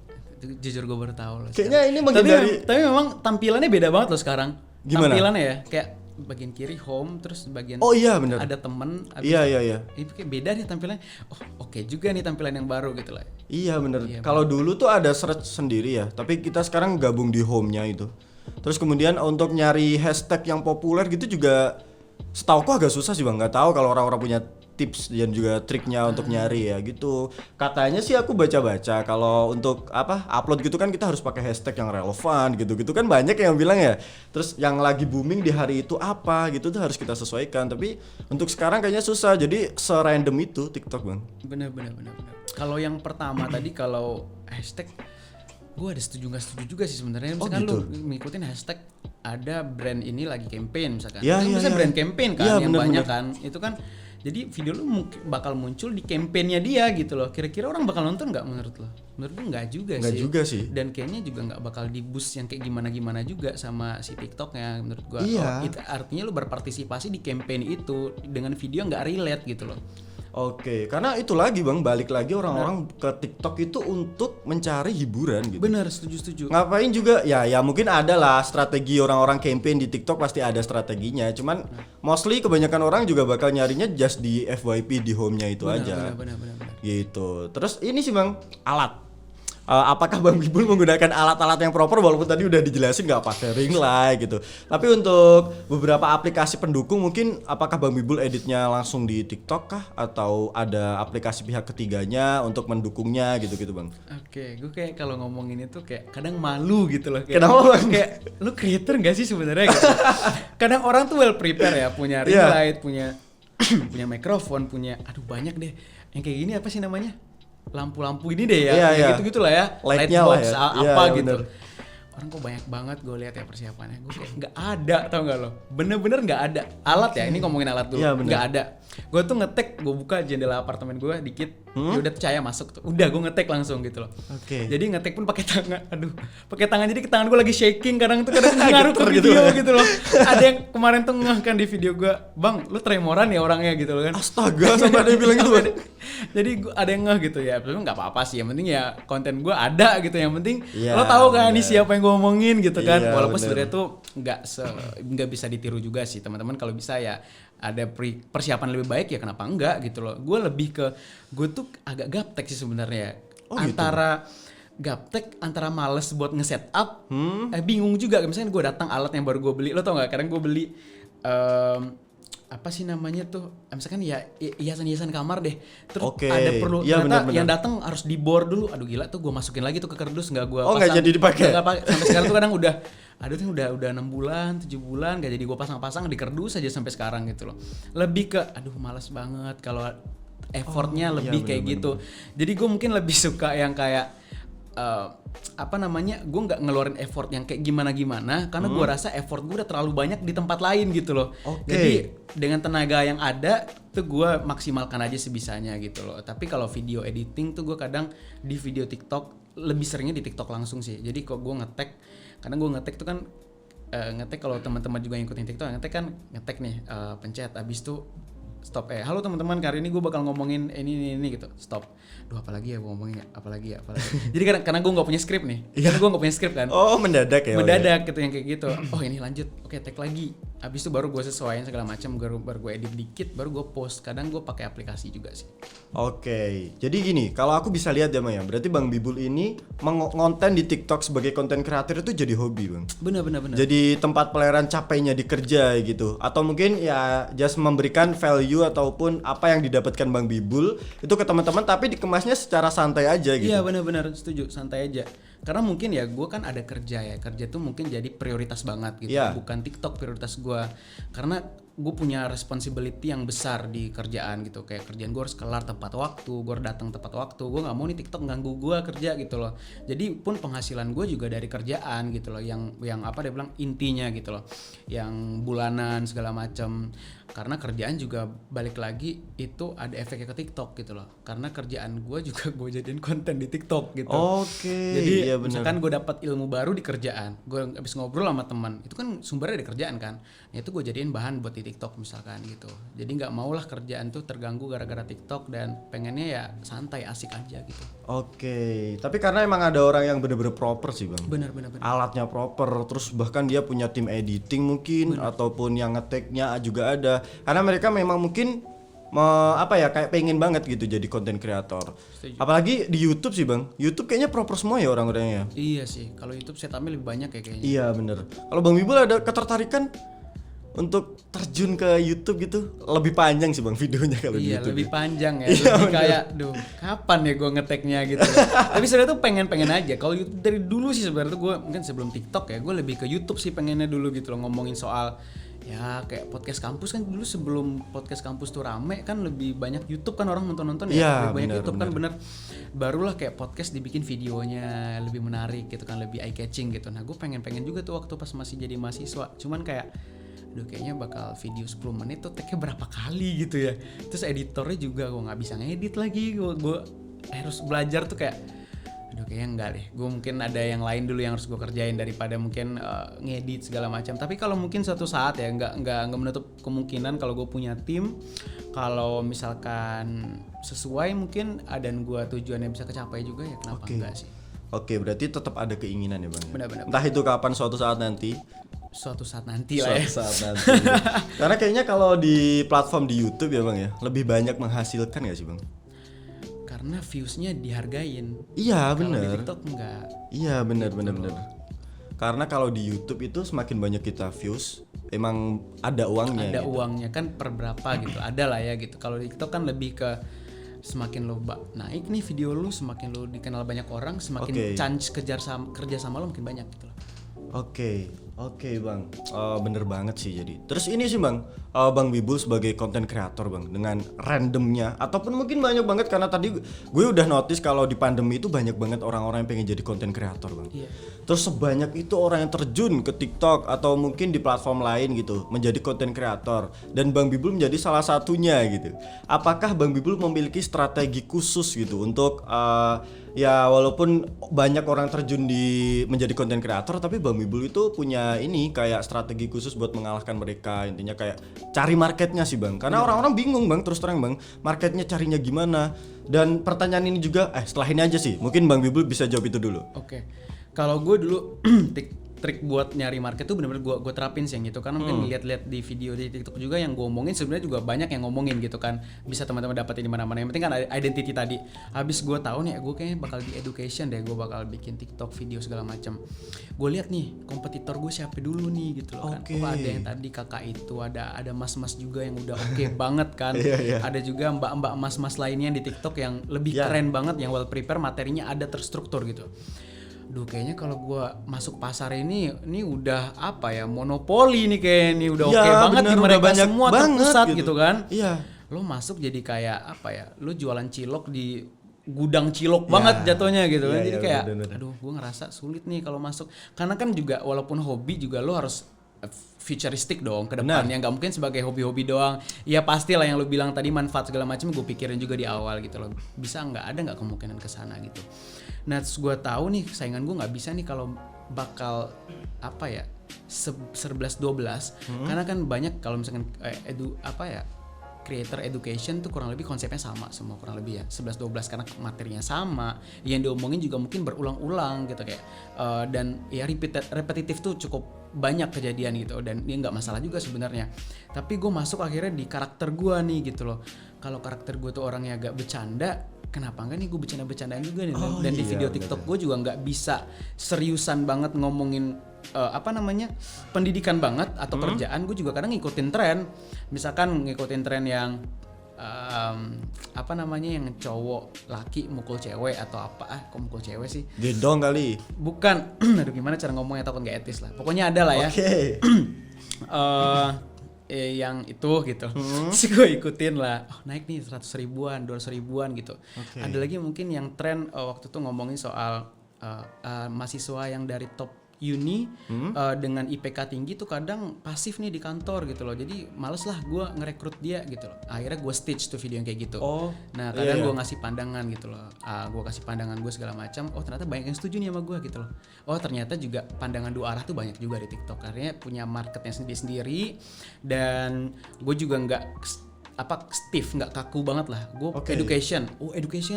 Jujur gue baru tahu loh. Kayaknya ini menghindari. Tapi memang tampilannya beda banget loh sekarang. Gimana? Tampilannya ya, kayak bagian kiri home, terus bagian iya benar. ada temen. Iya. Itu kayak beda nih tampilannya. Oh oke juga nih tampilan yang baru gitu lah. Iya bener. Kalau dulu tuh ada search sendiri ya, tapi kita sekarang gabung di home-nya itu. Terus kemudian untuk nyari hashtag yang populer gitu juga setauku agak susah sih bang. Nggak tahu kalau orang-orang punya tips dan juga triknya untuk nyari ya gitu. Katanya sih aku baca-baca kalau untuk upload gitu kan kita harus pakai hashtag yang relevan gitu-gitu kan banyak yang bilang ya. Terus yang lagi booming di hari itu apa gitu tuh harus kita sesuaikan. Tapi untuk sekarang kayaknya susah. Jadi serandom itu TikTok, Bang. Bener. Kalau yang pertama tadi kalau hashtag, gue ada setuju nggak setuju juga sih sebenarnya. Misalkan gitu. lu ngikutin hashtag ada brand ini lagi campaign misalkan, Ya, kan ya, biasanya ya. brand campaign kan Ya, yang bener, banyak bener. kan, itu kan jadi video lu bakal muncul di campaignnya dia gitu loh. Kira-kira orang bakal nonton nggak menurut lo? Menurut gue nggak juga Nggak sih. juga sih. Dan kayaknya juga nggak bakal di boost yang kayak gimana juga sama si TikToknya menurut gue. Iya. Itu artinya lu berpartisipasi di campaign itu dengan video nggak relate gitu loh. Oke, karena itu lagi Bang, balik lagi orang-orang ke TikTok itu untuk mencari hiburan gitu. Bener, setuju. Ngapain juga ya mungkin ada lah strategi orang-orang campaign di TikTok, pasti ada strateginya. Cuman mostly kebanyakan orang juga bakal nyarinya just di FYP di home-nya itu aja. Bener. Gitu. Terus ini sih Bang, alat. Apakah Bang Bibul menggunakan alat-alat yang proper walaupun tadi udah dijelasin nggak pakai ring light gitu. Tapi untuk beberapa aplikasi pendukung mungkin apakah Bang Bibul editnya langsung di TikTok kah atau ada aplikasi pihak ketiganya untuk mendukungnya gitu-gitu Bang? Oke, gue kayak kalau ngomongin itu kayak kadang malu gitu loh. Kayak, Kenapa, Bang? Kayak lu creator gak sih sebenarnya gitu. Kadang orang tuh well prepare ya, punya ring Iya. light, punya punya mikrofon, punya aduh banyak deh. Yang kayak gini apa sih namanya? Lampu-lampu ini deh ya, Iya, kayak iya. gitu-gitu lah ya. Light Lightnya box lah ya. apa Iya, gitu. bener. Orang kok banyak banget gue lihat ya persiapannya. Gue kayak nggak ada, tau nggak lo? Bener-bener nggak ada alat ya. Ini ngomongin alat dulu. Iya, bener. Nggak ada. Gue tuh ngetek, gue buka jendela apartemen gue dikit. Ya udah cahaya masuk tuh. Udah gue ngetek langsung gitu loh. Oke. Jadi ngetek pun pakai tangan. Aduh, pakai tangan jadi tangan gue lagi shaking. Kadang ngaruh ke Geter gitu video ya. gitu loh. Ada yang kemarin tuh ngeh kan di video gue, "Bang, lu tremoran ya orangnya?" gitu loh kan. Astaga, sampai ada yang bilang gitu Bang. Jadi ada yang ngeh gitu ya. Tapi nggak apa-apa sih. Yang penting ya konten gue ada gitu. Yang penting Iya, lo tahu kan ini bener. siapa yang gue omongin gitu kan. Iya, Walaupun bener. sebenarnya tuh nggak bisa ditiru juga sih teman-teman. Kalau bisa ya ada persiapan lebih baik ya kenapa enggak gitu loh. Gue tuh agak gaptek sih sebenarnya. Oh, gitu? Antara gaptek, antara males buat nge-set up, bingung juga. Misalnya gue datang alat yang baru gue beli, lo tau nggak? Kadang gue beli apa sih namanya tuh? Misalkan ya hiasan-hiasan kamar deh. Terus Oke. ada perlu Iya, ternyata bener-bener. yang datang harus di-bore dulu. Aduh gila tuh gue masukin lagi tuh ke kardus nggak gue Oh, nggak jadi dipakai? Nggak pakai. Sampai sekarang tuh kadang udah 6 bulan, 7 bulan nggak jadi gue pasang-pasang di kardus aja sampai sekarang gitu loh. Lebih ke aduh malas banget kalau effortnya lebih iya, kayak bener-bener. gitu. Jadi gue mungkin lebih suka yang kayak gue nggak ngeluarin effort yang kayak gimana karena gue rasa effort gue udah terlalu banyak di tempat lain gitu loh. Oke. Jadi dengan tenaga yang ada tuh gue maksimalkan aja sebisanya gitu loh. Tapi kalau video editing tuh gue kadang di video TikTok lebih seringnya di TikTok langsung sih. Jadi kok gue ngetek, karena gue ngetek tuh kan ngetek kalau teman-teman juga yang ikutin TikTok ngetek nih pencet abis tuh stop halo teman-teman kali ini gue bakal ngomongin ini gitu stop. Duh apalagi ya gue ngomongin apalagi. Jadi karena gue nggak punya skrip nih. Karena gue nggak punya skrip kan. Oh, mendadak ya. Bang, ya? Mendadak gitu yang kayak gitu. Oh ini lanjut, oke tag lagi. Abis itu baru gue sesuaiin segala macam, baru gue edit dikit, baru gue post. Kadang gue pakai aplikasi juga sih. Oke, jadi gini, kalau aku bisa lihat ya Bang ya, berarti Bang Bibul ini ngonten di TikTok sebagai konten kreator itu jadi hobi Bang. Bener. Jadi tempat peleran capeknya di kerja gitu. Atau mungkin ya just memberikan value ataupun apa yang didapatkan Bang Bibul itu ke teman-teman tapi dikemasnya secara santai aja gitu. Iya benar setuju, santai aja. Karena mungkin ya gue kan ada kerja tuh mungkin jadi prioritas banget gitu. Iya. Bukan TikTok prioritas gue. Karena gue punya responsibility yang besar di kerjaan gitu. Kayak kerjaan gue harus kelar tepat waktu, gue harus datang tepat waktu. Gue nggak mau nih TikTok ganggu gue kerja gitu loh. Jadi pun penghasilan gue juga dari kerjaan gitu loh. Yang apa dia bilang intinya gitu loh. Yang bulanan segala macam. Karena kerjaan juga balik lagi itu ada efeknya ke TikTok gitu loh. Karena kerjaan gue juga gue jadiin konten di TikTok gitu. Oke, Jadi iya bener. misalkan gue dapat ilmu baru di kerjaan, gue habis ngobrol sama teman, itu kan sumbernya dari kerjaan kan. Nah, itu gue jadiin bahan buat di TikTok misalkan gitu. Jadi nggak maulah kerjaan tuh terganggu gara-gara TikTok dan pengennya ya santai asik aja gitu. Oke, tapi karena emang ada orang yang bener-bener proper sih Bang. Bener. Alatnya proper, terus bahkan dia punya tim editing mungkin ataupun yang ngeteknya juga ada. Karena mereka memang mungkin kayak pengen banget gitu jadi konten kreator. Setuju. Apalagi di YouTube sih Bang. YouTube kayaknya proper semua ya orang-orangnya. Iya sih, kalau YouTube setupnya lebih banyak ya kayaknya. Iya bener. Kalau Bang Bibul ada ketertarikan untuk terjun ke YouTube gitu lebih panjang sih bang videonya kalau di Iya YouTube. lebih panjang ya, Iya, lebih bener. kayak, duh kapan ya gue ngeteknya gitu. Tapi sebenarnya tuh pengen aja. Kalau dari dulu sih sebenarnya tuh gue mungkin sebelum TikTok ya, gue lebih ke YouTube sih pengennya dulu gitu loh, ngomongin soal ya kayak podcast kampus kan dulu, sebelum podcast kampus tuh rame kan lebih banyak YouTube kan orang nonton Iya, ya, lebih banyak bener, YouTube kan bener. Barulah kayak podcast dibikin videonya lebih menarik gitu kan, lebih eye catching gitu. Nah gue pengen juga tuh waktu pas masih jadi mahasiswa, cuman kayak aduh kayaknya bakal video 10 menit tuh take-nya berapa kali gitu ya, terus editornya juga gue nggak bisa ngedit lagi, gue harus belajar tuh kayak aduh kayaknya enggak deh, gue mungkin ada yang lain dulu yang harus gue kerjain daripada mungkin ngedit segala macam. Tapi kalau mungkin suatu saat ya nggak menutup kemungkinan kalau gue punya tim, kalau misalkan sesuai mungkin dan gue tujuannya bisa kecapai juga ya kenapa enggak sih. Oke, berarti tetap ada keinginan ya bang. Benar-benar. Entah itu kapan suatu saat nanti. Suatu saat nanti lah ya. Suatu saat nanti. Karena kayaknya kalau di platform di YouTube ya bang ya, lebih banyak menghasilkan nggak sih bang? Karena viewsnya dihargain. Iya Kalau di benar. TikTok enggak. Iya benar. Karena kalau di YouTube itu semakin banyak kita views, emang ada uangnya. Ada gitu. uangnya kan per berapa gitu, ada lah ya gitu. Kalau di TikTok kan lebih ke semakin lo naik nih video lu, semakin lo dikenal banyak orang, semakin Oke. chance kerja sama lo makin banyak gitu loh. Oke bang, bener banget sih jadi. Terus ini sih bang, bang Bibul sebagai content creator bang, dengan randomnya ataupun mungkin banyak banget karena tadi gue udah notice kalau di pandemi itu banyak banget orang-orang yang pengen jadi content creator bang. Iya. Terus sebanyak itu orang yang terjun ke TikTok atau mungkin di platform lain gitu menjadi content creator, dan bang Bibul menjadi salah satunya gitu. Apakah bang Bibul memiliki strategi khusus gitu untuk ya walaupun banyak orang terjun di menjadi content creator, tapi bang Bibul itu punya ini kayak strategi khusus buat mengalahkan mereka, intinya kayak cari marketnya sih bang, karena orang-orang bingung bang, terus terang bang, marketnya carinya gimana. Dan pertanyaan ini juga setelah ini aja sih, mungkin bang Bibul bisa jawab itu dulu. Oke. Kalau gue dulu trik buat nyari market tuh bener-bener gue terapin sih yang gitu, karena mungkin lihat-lihat di video di TikTok juga yang gue omongin sebenarnya juga banyak yang ngomongin gitu kan, bisa teman-teman dapetin di mana-mana. Yang penting kan identity tadi. Habis gue tahu nih gue kayaknya bakal di education deh, gue bakal bikin TikTok video segala macam. Gue lihat nih kompetitor gue siapa dulu nih gitu loh kan. Oke. Oh, ada yang tadi kakak itu, ada mas-mas juga yang udah oke banget kan. Iya. Ada juga mbak-mbak mas-mas lainnya di TikTok yang lebih Iya. keren banget, yang well prepare, materinya ada terstruktur gitu. Duh kayaknya kalau gue masuk pasar ini udah apa ya, monopoli nih kayak ini udah Iya, oke banget bener, nih, udah mereka banyak semua banget terpusat gitu. gitu kan. Iya. Lo masuk jadi kayak apa ya, lo jualan cilok di gudang cilok Iya. banget jatuhnya gitu kan. Iya, Jadi iya, kayak bener. aduh gue ngerasa sulit nih kalau masuk, karena kan juga walaupun hobi juga lo harus futuristik dong ke depannya, nggak mungkin sebagai hobi-hobi doang. Ya pastilah yang lo bilang tadi manfaat segala macam gue pikirin juga di awal gitu loh. Bisa ada nggak kemungkinan ke sana gitu. Nah terus gue tahu nih saingan gue nggak bisa nih kalau bakal apa ya 11-12 karena kan banyak kalau misalkan creator education tuh kurang lebih konsepnya sama semua kurang lebih ya 11-12 karena materinya sama, yang diomongin juga mungkin berulang-ulang gitu kayak dan ya repetitif tuh cukup banyak kejadian gitu, dan ini nggak masalah juga sebenarnya. Tapi gue masuk akhirnya di karakter gue nih gitu loh. Kalau karakter gue tuh orangnya agak bercanda, kenapa enggak nih gue bercanda-bercandaan juga nih. Dan di video TikTok gue juga nggak bisa seriusan banget ngomongin pendidikan banget atau kerjaan. Gue juga kadang ngikutin tren, misalkan ngikutin tren yang yang cowok laki mukul cewek atau kok mukul cewek sih, Gendong kali. bukan aduh gimana cara ngomongnya takut nggak etis lah, pokoknya ada lah ya. Oke. Yang itu gitu. Terus gue ikutin lah, naik nih 100 ribuan, 200 ribuan gitu. Oke. Ada lagi mungkin yang tren waktu itu ngomongin soal mahasiswa yang dari top uni dengan IPK tinggi tuh kadang pasif nih di kantor gitu loh. Jadi males lah gue ngerekrut dia gitu loh. Akhirnya gue stitch tuh video yang kayak gitu. Nah kadang gue ngasih pandangan gitu loh. Gue kasih pandangan gue segala macam. Oh ternyata banyak yang setuju nih sama gue gitu loh. Oh ternyata juga pandangan dua arah tuh banyak juga di TikTok. Karena punya marketnya sendiri-sendiri. Dan gue juga nggak stiff, nggak kaku banget lah. Gue education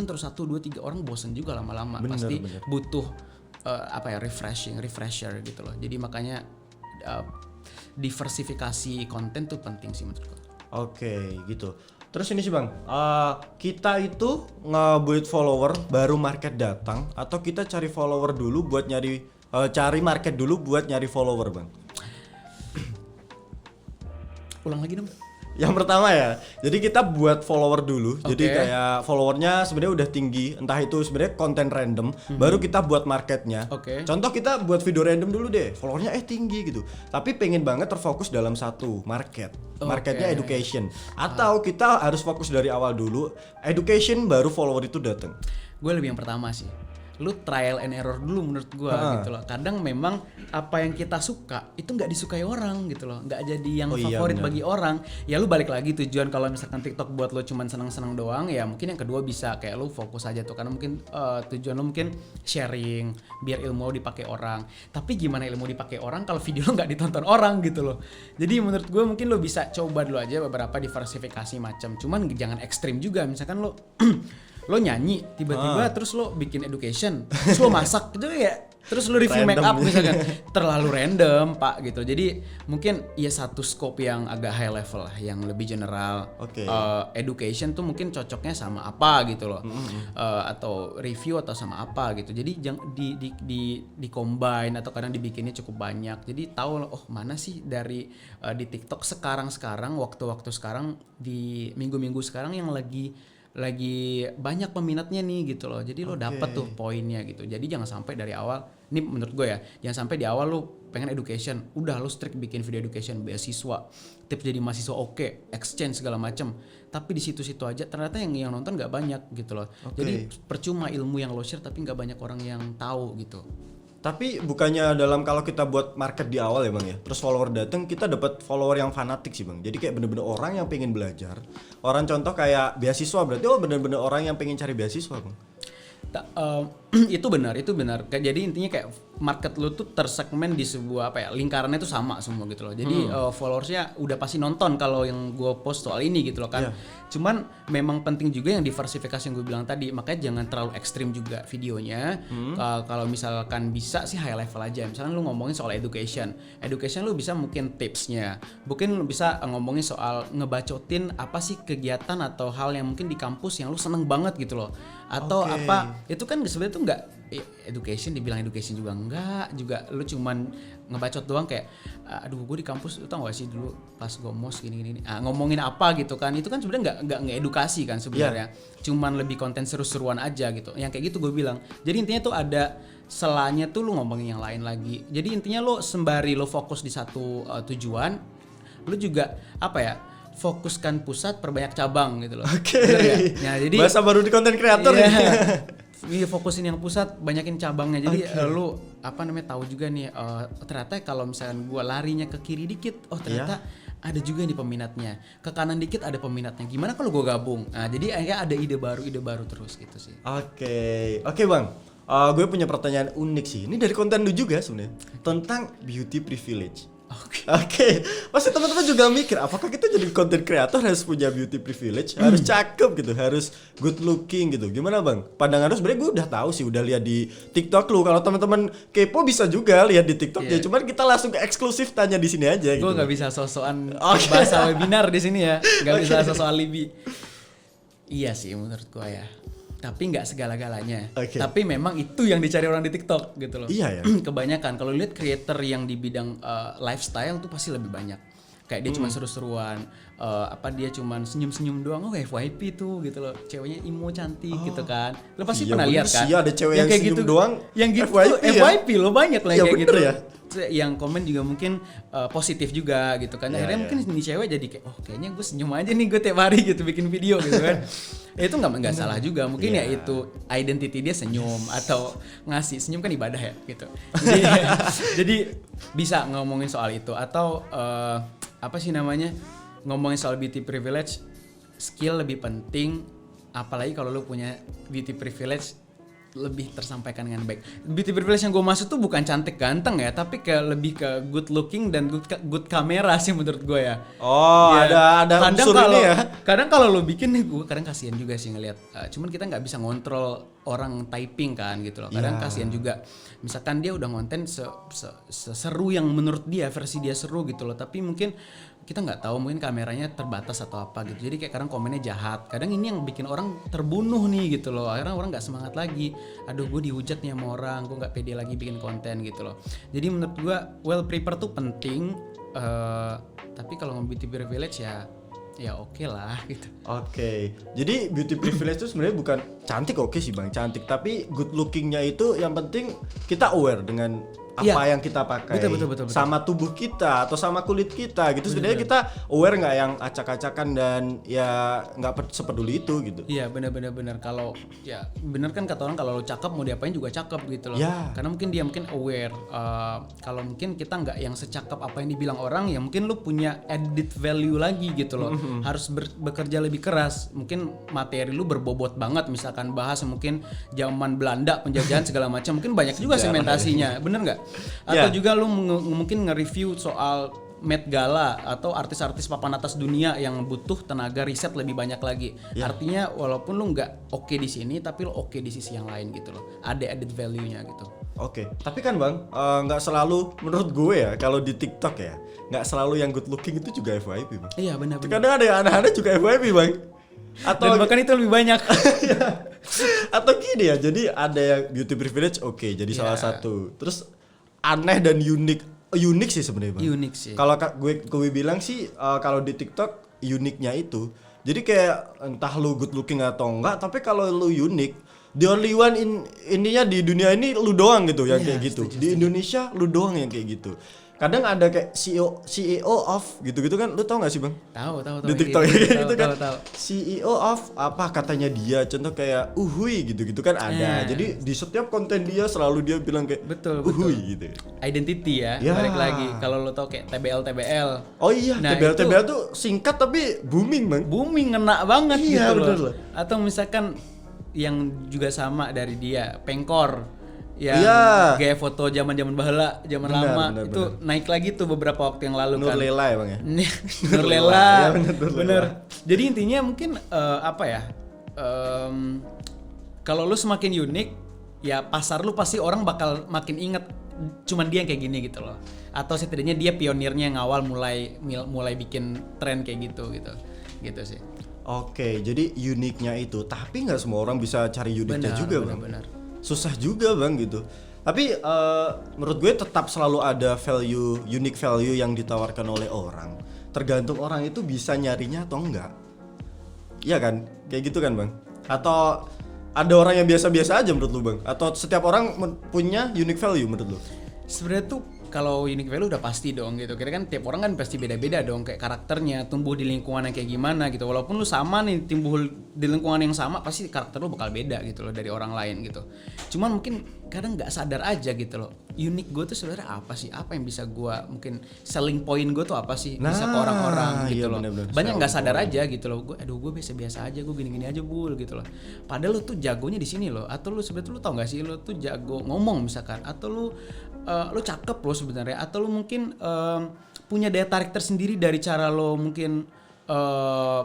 terus 1, 2, 3 orang bosen juga lama-lama. Pasti butuh refresher gitu loh. Jadi makanya diversifikasi konten tuh penting sih menurutku. Oke, gitu. Terus ini sih bang, kita itu nge-build follower baru market datang, atau kita cari follower dulu buat nyari cari market dulu buat nyari follower bang? Ulang lagi dong. Yang pertama ya, jadi kita buat follower dulu. Jadi Oke. kayak followernya sebenarnya udah tinggi, entah itu sebenarnya konten random, baru kita buat marketnya. Oke. Contoh kita buat video random dulu deh, followernya tinggi gitu. Tapi pengen banget terfokus dalam satu market. Marketnya Oke. education. Atau kita harus fokus dari awal dulu, education baru follower itu datang. Gue lebih yang pertama sih. Lu trial and error dulu menurut gue gitu loh. Kadang memang apa yang kita suka itu nggak disukai orang gitu loh, nggak jadi yang Oh iya, favorit benar. bagi orang. Ya lu balik lagi tujuan kalau misalkan TikTok buat lu cuman senang-senang doang, ya mungkin yang kedua bisa kayak lu fokus aja tuh karena mungkin tujuan lu mungkin sharing biar ilmu lu dipakai orang. Tapi gimana ilmu dipakai orang kalau video lu nggak ditonton orang gitu loh. Jadi menurut gue mungkin lu bisa coba dulu aja beberapa diversifikasi macam. Cuman jangan ekstrim juga. Misalkan lu lo nyanyi tiba-tiba terus lo bikin education, terus lo masak gitu ya, terus lo review make up Random. misalkan, terlalu random pak gitu. Jadi mungkin ya satu scope yang agak high level lah, yang lebih general. Oke. Education tuh mungkin cocoknya sama apa gitu loh, atau review atau sama apa gitu. Jadi jangan di combine atau kadang dibikinnya cukup banyak. Jadi tahu oh mana sih dari di TikTok sekarang waktu-waktu sekarang di minggu-minggu sekarang yang lagi banyak peminatnya nih gitu loh. Jadi lo dapet tuh poinnya gitu. Jadi jangan sampai dari awal, ini menurut gue ya, jangan sampai di awal lo pengen education, udah lo strict bikin video education, beasiswa, tips jadi mahasiswa oke, exchange segala macem. Tapi di situ-situ aja ternyata yang nonton nggak banyak gitu loh. Jadi percuma ilmu yang lo share tapi nggak banyak orang yang tahu gitu. Tapi bukannya dalam kalau kita buat market di awal ya bang ya, terus follower datang kita dapat follower yang fanatik sih bang. Jadi kayak bener-bener orang yang pengen belajar. Orang contoh kayak beasiswa berarti bener-bener orang yang pengen cari beasiswa bang. Itu benar. Jadi intinya kayak market lu tuh tersegmen di sebuah apa ya, lingkarannya tuh sama semua gitu loh. Jadi followersnya udah pasti nonton kalau yang gue post soal ini gitu loh kan. Cuman memang penting juga yang diversifikasi yang gue bilang tadi. Makanya jangan terlalu ekstrim juga videonya. Kalau misalkan bisa sih high level aja. Misalkan lu ngomongin soal education lu bisa mungkin tipsnya. Mungkin lu bisa ngomongin soal ngebacotin apa sih kegiatan atau hal yang mungkin di kampus yang lu seneng banget gitu loh. Atau apa itu kan sebenarnya tuh nggak education, dibilang education juga enggak, juga lu cuman ngebacot doang kayak aduh gue di kampus lu tau gak sih dulu pas gue mos gini ngomongin apa gitu kan. Itu kan sebenarnya nggak ngeedukasi kan sebenarnya. Cuman lebih konten seru-seruan aja gitu, yang kayak gitu gue bilang. Jadi intinya tuh ada selanya tuh lu ngomongin yang lain lagi. Jadi intinya lu sembari lu fokus di satu tujuan, lu juga apa ya, fokuskan pusat perbanyak cabang gitu loh. Bener ya? Ya, jadi Bahasa baru di konten kreator iya. nih. Iya, fokusin yang pusat, banyakin cabangnya. Jadi lu apa namanya tahu juga nih ternyata kalau misalkan gua larinya ke kiri dikit, oh ternyata ada juga nih peminatnya. Ke kanan dikit ada peminatnya. Gimana kalau gua gabung? Nah, jadi akhirnya ada ide baru terus gitu sih. Oke bang. Gue punya pertanyaan unik sih. Ini dari konten lu juga sebenarnya tentang beauty privilege. Oke, pasti teman-teman juga mikir, apakah kita jadi content creator harus punya beauty privilege, harus cakep gitu, harus good looking gitu. Gimana bang? Pandangan lu sebenarnya gue udah tahu sih, udah lihat di TikTok lu. Kalau teman-teman kepo bisa juga lihat di TikTok ya. Cuman kita langsung ke eksklusif tanya di sini aja gitu. Gue nggak bisa sosokan bahasa webinar di sini ya, nggak bisa sosokan libi. Iya sih menurut gue ya. Tapi nggak segala-galanya. Tapi memang itu yang dicari orang di TikTok gitu loh. Iya ya. Kebanyakan kalau lihat creator yang di bidang lifestyle tuh pasti lebih banyak. Kayak dia cuma seru-seruan, dia cuma senyum-senyum doang, FYP tuh gitu loh. Ceweknya imo cantik gitu kan. Lo pasti pernah lihat kan? Iya, ada cewek yang kayak senyum gitu doang. Yang gitu FYP, FYP lo banyak lah Iya, kayak bener gitu. ya. Yang komen juga mungkin positif juga gitu kan. Akhirnya mungkin ini cewek jadi kayak kayaknya gue senyum aja nih gue tiap hari gitu bikin video gitu kan. Itu nggak salah juga, mungkin ya itu identity dia senyum atau ngasih senyum kan ibadah ya gitu. Jadi bisa ngomongin soal itu atau ngomongin soal beauty privilege. Skill lebih penting, apalagi kalau lu punya beauty privilege lebih tersampaikan dengan baik. Beauty privilege yang gue maksud tuh bukan cantik ganteng ya, tapi lebih ke good looking dan good kamera sih menurut gue ya. Oh, ya, ada unsur ini ya. Kadang kalau lo bikin nih, gue kadang kasihan juga sih ngelihat. Cuman kita nggak bisa ngontrol orang typing kan gitu loh. Kadang kasihan juga. Misalkan dia udah ngonten seseru yang menurut dia, versi dia seru gitu loh. Tapi mungkin kita nggak tahu, mungkin kameranya terbatas atau apa gitu. Jadi kayak kadang komennya jahat. Kadang ini yang bikin orang terbunuh nih gitu loh. Akhirnya orang nggak semangat lagi. Aduh, gue dihujat nih sama orang. Gue nggak pede lagi bikin konten gitu loh. Jadi menurut gue well prepare tuh penting. Tapi kalau mau beauty privilege ya oke lah gitu. Oke, jadi beauty privilege itu sebenarnya bukan cantik, oke sih bang, cantik, tapi good lookingnya itu yang penting kita aware dengan apa yang kita pakai, betul. sama tubuh kita atau sama kulit kita gitu. Sebenarnya kita aware nggak yang acak-acakan dan ya nggak sepeduli itu gitu. Iya benar. Kalau ya benar kan kata orang kalau lo cakep mau diapain juga cakep gitu loh. Ya. Karena mungkin dia aware. Kalau mungkin kita nggak yang secakep apa yang dibilang orang, ya mungkin lo punya added value lagi gitu loh. Harus bekerja lebih keras. Mungkin materi lu berbobot banget, misalkan bahas mungkin zaman Belanda penjajahan segala macam. Mungkin banyak juga segmentasinya, bener nggak? Atau juga lu mungkin nge-review soal Met Gala atau artis-artis papan atas dunia yang butuh tenaga riset lebih banyak lagi. Artinya walaupun lu nggak oke di sini, tapi lu oke di sisi yang lain gitu loh. Ada added value-nya gitu. Oke, tapi kan bang, nggak selalu menurut gue ya, kalau di TikTok ya, nggak selalu yang good looking itu juga FYP bang. Iya benar. Kadang ada yang aneh-aneh juga FYP bang. Dan bahkan itu lebih banyak. Atau gini ya, jadi ada yang beauty privilege, oke, jadi salah satu. Terus aneh dan unik sih sebenarnya bang. Unik sih. Kalau gue bilang sih kalau di TikTok uniknya itu, jadi kayak entah lu good looking atau enggak, tapi kalau lu unik, the only one ininya di dunia ini lu doang gitu yang kayak gitu. Di Indonesia lu doang yang kayak gitu. Kadang ada kayak CEO of gitu-gitu kan, lu tau gak sih bang? Tahu. Di TikTok gitu kan. Tahu. CEO of apa katanya dia, contoh kayak uhui gitu-gitu kan ada. Jadi di setiap konten dia selalu dia bilang kayak betul. uhui gitu. Identity ya, balik lagi. Kalau lo tau kayak TBL. Oh iya, Nah, TBL tuh singkat tapi booming bang. Booming, ngena banget Iya, gitu bener loh. loh. Atau misalkan yang juga sama dari dia, Pengkor. Yang gaya foto zaman baheula, zaman lama itu naik lagi tuh beberapa waktu yang lalu Nur kan. Lela ya bang ya. Nur Lela. Ya, bener. Jadi intinya mungkin kalau lu semakin unik, ya pasar lu pasti orang bakal makin inget cuman dia yang kayak gini gitu loh. Atau setidaknya dia pionirnya yang awal mulai bikin tren kayak gitu sih. Oke, jadi uniknya itu, tapi nggak semua orang bisa cari uniknya juga bang. Benar. Susah juga bang gitu. Tapi menurut gue tetap selalu ada unique value yang ditawarkan oleh orang. Tergantung orang itu bisa nyarinya atau enggak. Iya kan? Kayak gitu kan bang? Atau ada orang yang biasa-biasa aja menurut lu bang? Atau setiap orang punya unique value menurut lu? Sebenarnya tuh kalau unique value udah pasti dong gitu. Kira kan tiap orang kan pasti beda-beda dong, kayak karakternya, tumbuh di lingkungan yang kayak gimana gitu. Walaupun lu sama nih, tumbuh di lingkungan yang sama, pasti karakter lu bakal beda gitu loh dari orang lain gitu. Cuman mungkin kadang nggak sadar aja gitu loh. Unik gue tuh sebenarnya apa sih? Apa yang bisa gue mungkin selling point gue tuh apa sih? Bisa ke orang-orang gitu loh. Bener-bener. Banyak nggak sadar aja gitu loh. Gue biasa-biasa aja, gue gini-gini aja bul gitu loh. Padahal lu tuh jagonya di sini loh. Atau lu sebetulnya lu tau nggak sih lu tuh jago ngomong misalkan. Atau lu cakep loh sebenarnya, atau lu mungkin punya daya tarik tersendiri dari cara lo mungkin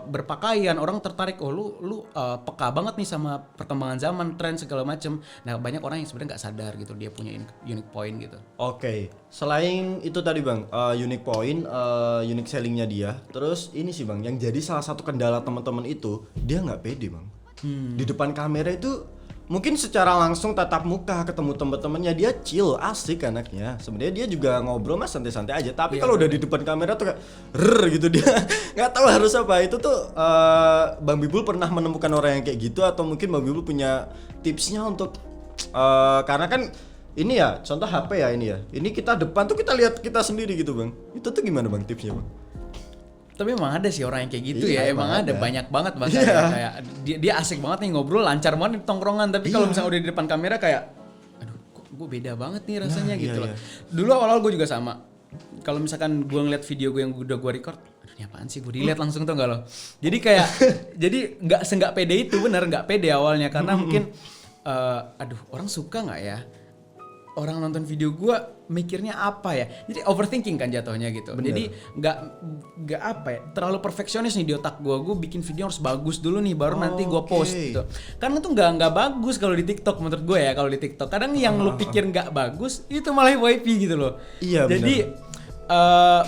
berpakaian, orang tertarik, oh lu peka banget nih sama perkembangan zaman, tren segala macem. Nah banyak orang yang sebenarnya nggak sadar gitu dia punya unique point gitu. Oke, selain itu tadi bang, unique point, unique sellingnya dia. Terus ini sih bang, yang jadi salah satu kendala teman-teman itu dia nggak pede bang. Di depan kamera itu mungkin secara langsung tatap muka ketemu teman-temannya dia chill, asik anaknya. Sebenarnya dia juga ngobrol mas santai-santai aja. Tapi kalau udah di depan kamera tuh kayak gitu dia nggak tahu harus apa. Itu tuh Bang Bibul pernah menemukan orang yang kayak gitu atau mungkin Bang Bibul punya tipsnya untuk karena kan ini ya contoh HP ya ini ya. Ini kita depan tuh kita lihat kita sendiri gitu bang. Itu tuh gimana bang tipsnya bang? Tapi emang ada sih orang yang kayak gitu Iya, emang ada banyak banget bahkan kayak dia asik banget nih ngobrol, lancar banget di tongkrongan, tapi kalau misalnya udah di depan kamera kayak aduh kok gue beda banget nih rasanya gitu loh. Dulu awal gue juga sama. Kalau misalkan gue ngeliat video gue yang udah gue record, aduh ini apaan sih, gue dilihat langsung tuh enggak loh. Jadi kayak jadi enggak pede itu, bener enggak pede awalnya karena mungkin aduh orang suka enggak ya? Orang nonton video gue mikirnya apa ya, jadi overthinking kan jatuhnya gitu. Bener. Jadi nggak apa ya, terlalu perfeksionis nih di otak gue bikin video harus bagus dulu nih baru nanti gue post gitu. Karena tuh nggak bagus kalau di TikTok menurut gue ya. Kalau di TikTok kadang yang lu pikir nggak bagus itu malah FYP gitu loh. Iya, jadi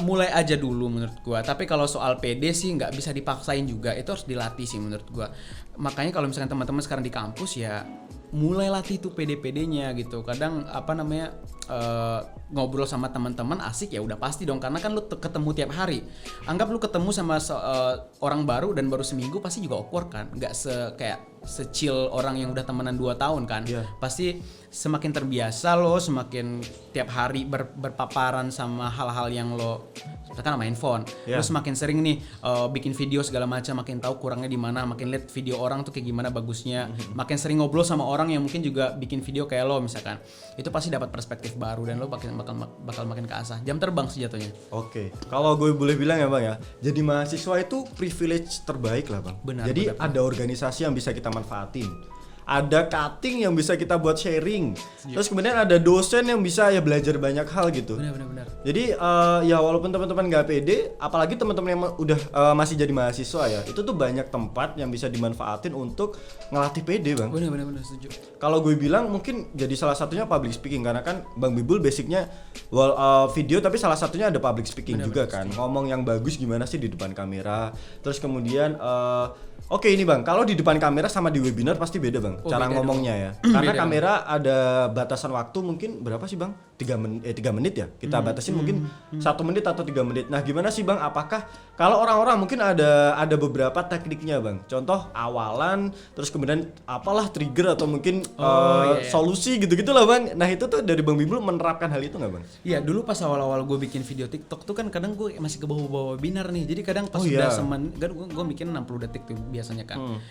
mulai aja dulu menurut gue. Tapi kalau soal PD sih nggak bisa dipaksain juga, itu harus dilatih sih menurut gue. Makanya kalau misalkan teman-teman sekarang di kampus ya mulai latih tuh PD-PD-nya gitu. Kadang ngobrol sama teman-teman asik ya udah pasti dong, karena kan lu ketemu tiap hari. Anggap lu ketemu sama orang baru dan baru seminggu pasti juga awkward kan, nggak kayak se-chill orang yang udah temenan 2 tahun kan. Pasti semakin terbiasa lo, semakin tiap hari berpaparan sama hal-hal yang lo katakan main phone. Lo semakin sering nih bikin video segala macam, makin tahu kurangnya di mana, makin lihat video orang tuh kayak gimana bagusnya, makin sering ngobrol sama orang yang mungkin juga bikin video kayak lo misalkan. Itu pasti dapat perspektif baru dan lo bakal makin keasah. Jam terbang sih jatuhnya. Oke. Kalau gue boleh bilang ya Bang ya, jadi mahasiswa itu privilege terbaik lah Bang. Benar, jadi benar. ada organisasi yang bisa kita manfaatin. Ada cutting yang bisa kita buat sharing. Terus kemudian ada dosen yang bisa ya belajar banyak hal gitu. Benar. Jadi ya walaupun teman-teman nggak pede, apalagi teman-teman yang udah masih jadi mahasiswa ya, itu tuh banyak tempat yang bisa dimanfaatin untuk ngelatih pede Bang. Benar setuju. Kalau gue bilang mungkin jadi salah satunya public speaking, karena kan Bang Bibul basicnya video, tapi salah satunya ada public speaking juga kan. Ngomong yang bagus gimana sih di depan kamera. Terus kemudian oke ini Bang, kalau di depan kamera sama di webinar pasti beda Bang, cara beda ngomongnya ya. Karena kamera ada batasan waktu mungkin berapa sih Bang? 3 menit ya. Kita batasin mungkin 1 menit atau 3 menit. Nah, gimana sih Bang? Apakah kalau orang-orang mungkin ada beberapa tekniknya Bang. Contoh awalan, terus kemudian apalah trigger atau mungkin solusi gitu-gitu lah Bang. Nah, itu tuh dari Bang Bibul menerapkan hal itu nggak Bang? Iya, dulu pas awal-awal gue bikin video TikTok tuh kan kadang gue masih ke bawah-bawah webinar nih. Jadi kadang pas udah kan gue bikin 60 detik tuh biasanya kan.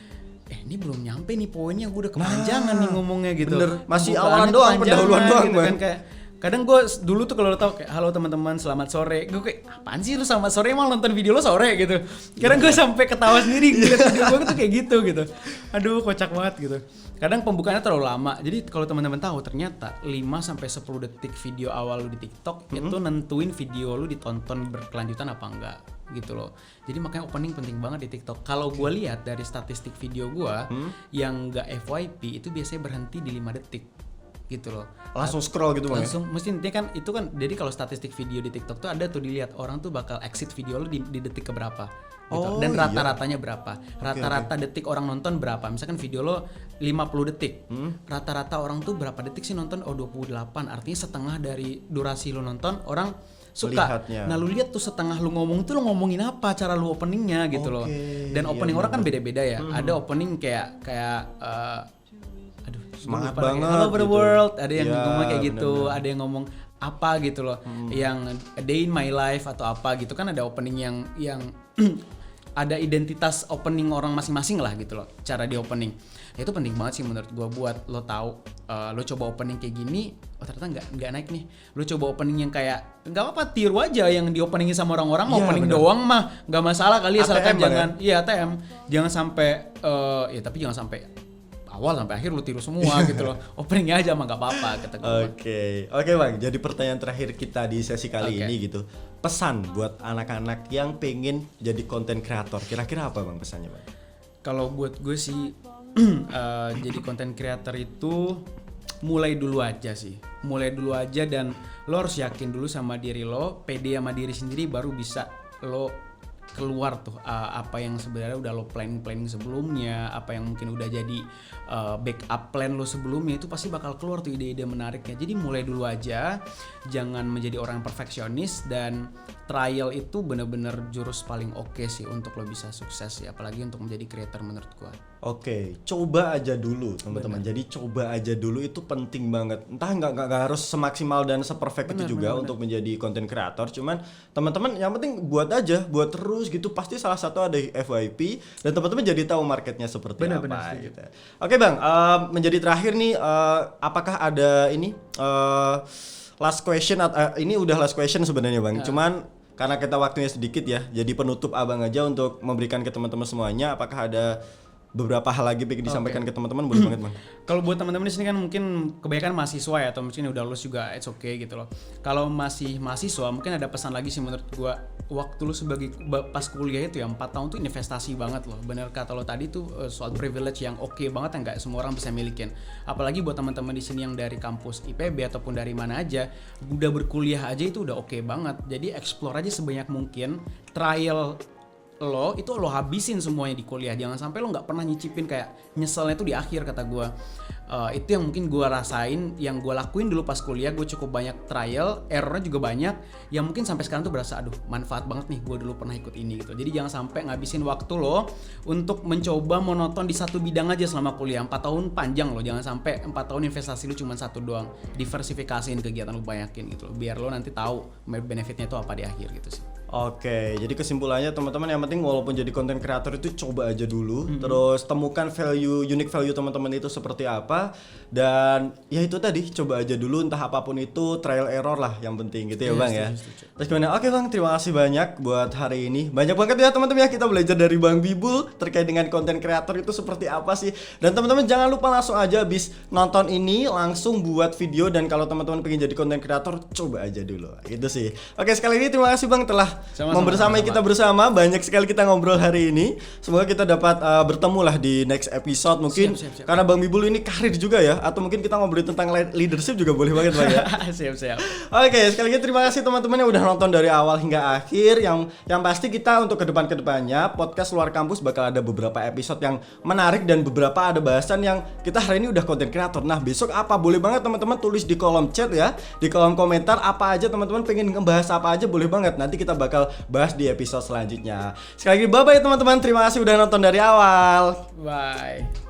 Ini belum nyampe nih poinnya, gue udah kepanjangan nih ngomongnya gitu. Bener, masih awalan doang, pendahuluan doang gitu Bang. kan, kayak kadang gue dulu tuh kalau lo tau kayak halo teman-teman selamat sore, gue kayak apaan sih lu selamat sore, emang nonton video lo sore gitu. Kadang gue sampai ketawa sendiri ngeliat video gue tuh kayak gitu. Aduh kocak banget gitu. Kadang pembukaannya terlalu lama. Jadi kalau teman-teman tahu ternyata 5 sampai 10 detik video awal lu di TikTok itu nentuin video lu ditonton berkelanjutan apa enggak gitu loh. Jadi makanya opening penting banget di TikTok. Kalau gue lihat dari statistik video gue yang enggak FYP itu biasanya berhenti di 5 detik gitu loh. Langsung scroll gitu Bang. Langsung mesti intinya kan itu kan, jadi kalau statistik video di TikTok tuh ada tuh dilihat orang tuh bakal exit video lu di detik keberapa gitu. Dan rata-ratanya berapa? Rata-rata detik orang nonton berapa? Misalkan video lo 50 detik. Rata-rata orang tuh berapa detik sih nonton? 28. Artinya setengah dari durasi lo nonton orang suka. Lihatnya. Nah lu lihat tuh setengah lu ngomong tuh lu ngomongin apa, cara lu openingnya gitu loh. Dan opening orang kan beda-beda ya. Ada opening kayak semangat banget Hello for the gitu. world, ada yang ngomong kayak gitu, bener. ada yang ngomong apa gitu loh, yang a day in my life atau apa gitu kan, ada opening yang ada identitas opening orang masing-masing lah gitu loh, cara di opening. Ya, itu penting banget sih menurut gua buat lo tahu, lo coba opening kayak gini, ternyata nggak naik nih. Lo coba opening yang kayak nggak apa-apa, tiru aja yang diopeningin sama orang-orang, opening doang mah nggak masalah kali, asalkan jangan ATM, jangan sampai tapi jangan sampai awal sampai akhir lu tiru semua gitu loh. Openingnya aja mah nggak apa-apa kata gue. Oke Bang, jadi pertanyaan terakhir kita di sesi kali ini gitu, pesan buat anak-anak yang pengen jadi konten kreator, kira-kira apa Bang pesannya Bang? Kalau buat gue sih jadi konten kreator itu mulai dulu aja dan lo harus yakin dulu sama diri lo, pede sama diri sendiri, baru bisa lo keluar tuh apa yang sebenarnya udah lo planning sebelumnya, apa yang mungkin udah jadi backup plan lo sebelumnya, itu pasti bakal keluar tuh ide-ide menariknya. Jadi mulai dulu aja, jangan menjadi orang perfeksionis, dan trial itu bener-bener jurus paling oke sih untuk lo bisa sukses ya, apalagi untuk menjadi creator menurut gua. Oke, coba aja dulu teman-teman. Jadi coba aja dulu itu penting banget. Entah nggak harus semaksimal dan seperfect itu juga untuk menjadi konten kreator. Cuman teman-teman yang penting buat aja, buat terus gitu. Pasti salah satu ada FYP dan teman-teman jadi tahu marketnya seperti apa. Gitu. Oke Bang, menjadi terakhir nih, apakah ada ini last question? Ini udah last question sebenarnya Bang. Cuman karena kita waktunya sedikit ya, jadi penutup Abang aja untuk memberikan ke teman-teman semuanya. Apakah ada beberapa hal lagi pengen disampaikan ke teman-teman, boleh banget Bang. Kalau buat teman-teman di sini kan mungkin kebanyakan mahasiswa ya, atau mungkin udah lulus juga, it's okay gitu loh. Kalau masih mahasiswa mungkin ada pesan lagi sih menurut gua, waktu lu sebagai pas kuliah itu ya 4 tahun tuh investasi banget loh. Bener kata lo tadi tuh soal privilege yang oke banget yang nggak semua orang bisa milikin. Apalagi buat teman-teman di sini yang dari kampus IPB ataupun dari mana aja, udah berkuliah aja itu udah oke banget. Jadi explore aja sebanyak mungkin, trial lo itu lo habisin semuanya di kuliah. Jangan sampai lo nggak pernah nyicipin, kayak nyeselnya tuh di akhir kata gue. Itu yang mungkin gue rasain, yang gue lakuin dulu pas kuliah. Gue cukup banyak trial, errornya juga banyak, yang mungkin sampai sekarang tuh berasa aduh manfaat banget nih gue dulu pernah ikut ini gitu. Jadi jangan sampai ngabisin waktu lo untuk mencoba monoton di satu bidang aja selama kuliah. 4 tahun panjang lo, jangan sampai 4 tahun investasi lo cuma satu doang. Diversifikasiin kegiatan lo, banyakin gitu loh, biar lo nanti tahu benefitnya itu apa di akhir gitu sih. Oke, jadi kesimpulannya teman-teman, yang penting walaupun jadi content creator itu coba aja dulu, terus temukan unique value teman-teman itu seperti apa, dan ya itu tadi, coba aja dulu, entah apapun itu, trial error lah yang penting gitu ya Bang ya. Terus gimana? Oke Bang, terima kasih banyak buat hari ini. Banyak banget ya teman-teman ya, kita belajar dari Bang Bibul terkait dengan content creator itu seperti apa sih. Dan teman-teman jangan lupa langsung aja habis nonton ini langsung buat video, dan kalau teman-teman pengen jadi content creator coba aja dulu. Gitu sih. Oke, sekali lagi terima kasih Bang telah membersamai kita bersama. Banyak sekali kita ngobrol hari ini. Semoga kita dapat bertemu lah di next episode mungkin. Siap. Karena Bang Bibul ini karir juga ya, atau mungkin kita ngobrolin tentang leadership juga boleh banget Bang ya. Siap. Oke, sekali lagi terima kasih teman-teman yang udah nonton dari awal hingga akhir. Yang pasti kita untuk kedepannya podcast Luar Kampus bakal ada beberapa episode yang menarik, dan beberapa ada bahasan yang kita hari ini udah content creator. Nah besok apa, boleh banget teman-teman tulis di kolom chat ya, di kolom komentar apa aja teman-teman pengen ngebahas apa aja, boleh banget. Nanti kita bakal bahas di episode selanjutnya. Sekali lagi bye bye teman-teman, terima kasih udah nonton dari awal. Bye.